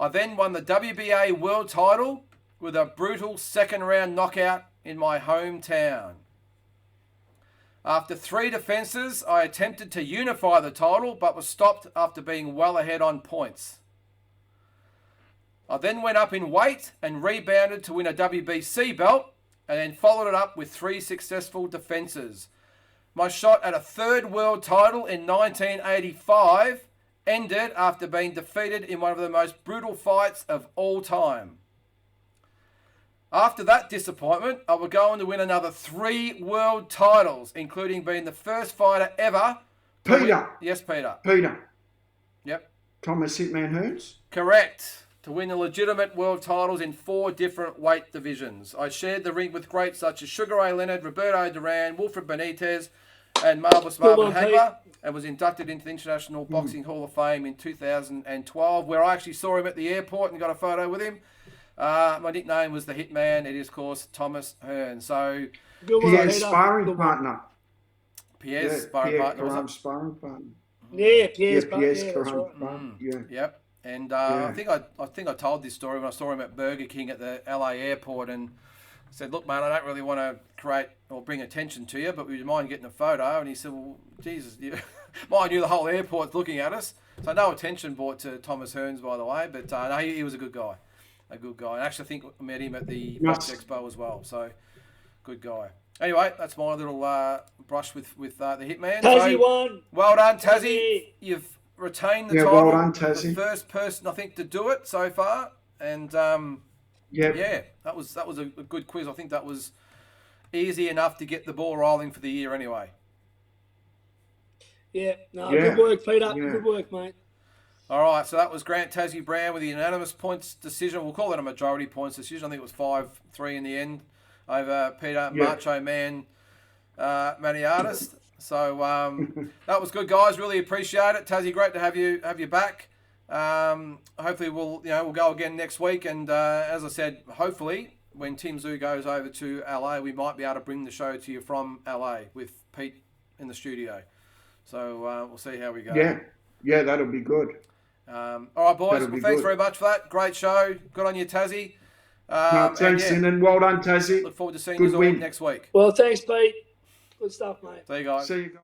I then won the WBA world title with a brutal second round knockout in my hometown. After 3 defences, I attempted to unify the title but was stopped after being well ahead on points. I then went up in weight and rebounded to win a WBC belt and then followed it up with 3 successful defences. My shot at a 3rd world title in 1985 ended after being defeated in one of the most brutal fights of all time. After that disappointment, I would go on to win another 3 world titles, including being the first fighter ever. Peter. Yes, Peter. Peter. Yep. Thomas Hitman Hearns. Correct. To win the legitimate world titles in 4 different weight divisions. I shared the ring with greats such as Sugar Ray Leonard, Roberto Duran, Wilfred Benitez, and Marvelous Marvin Hagler, and was inducted into the International Boxing Hall of Fame in 2012, where I actually saw him at the airport and got a photo with him. My nickname was the Hitman. It is, of course, Thomas Hearn. So, Pierre's sparring partner. Pierre's sparring partner. Pierre's sparring partner. Yeah, Pierre's partner. Yeah. Yep. And I think I told this story when I saw him at Burger King at the LA airport and said, "Look, man, I don't really want to create or bring attention to you, but would you mind getting a photo?" And he said, "Well, Jesus, mind you, the whole airport's looking at us." So no attention brought to Thomas Hearns, by the way, but no, he was a good guy. And actually, I think I met him at the Box Expo as well. So, good guy. Anyway, that's my little brush with the Hitman. Tassie won. Well done, Tassie. You've retained the title. Well done, Tassie. The first person, I think, to do it so far. And, yeah, that was a good quiz. I think that was easy enough to get the ball rolling for the year anyway. Yeah, good work, Peter. Yeah. Good work, mate. All right, so that was Grant Tassie Brown with the unanimous points decision. We'll call it a majority points decision. I think it was 5-3 in the end over Peter Macho Man Maniatis. So that was good, guys. Really appreciate it. Tassie, great to have you back. Hopefully we'll go again next week. And as I said, hopefully when Tim Zoo goes over to LA, we might be able to bring the show to you from LA with Pete in the studio. So we'll see how we go. Yeah, that'll be good. All right, boys. Well, thanks very much for that. Great show. Good on you, Tassie. Thanks, and well done, Tassie. Look forward to seeing you all next week. Well, thanks, Pete. Good stuff, mate. See you guys. See you guys.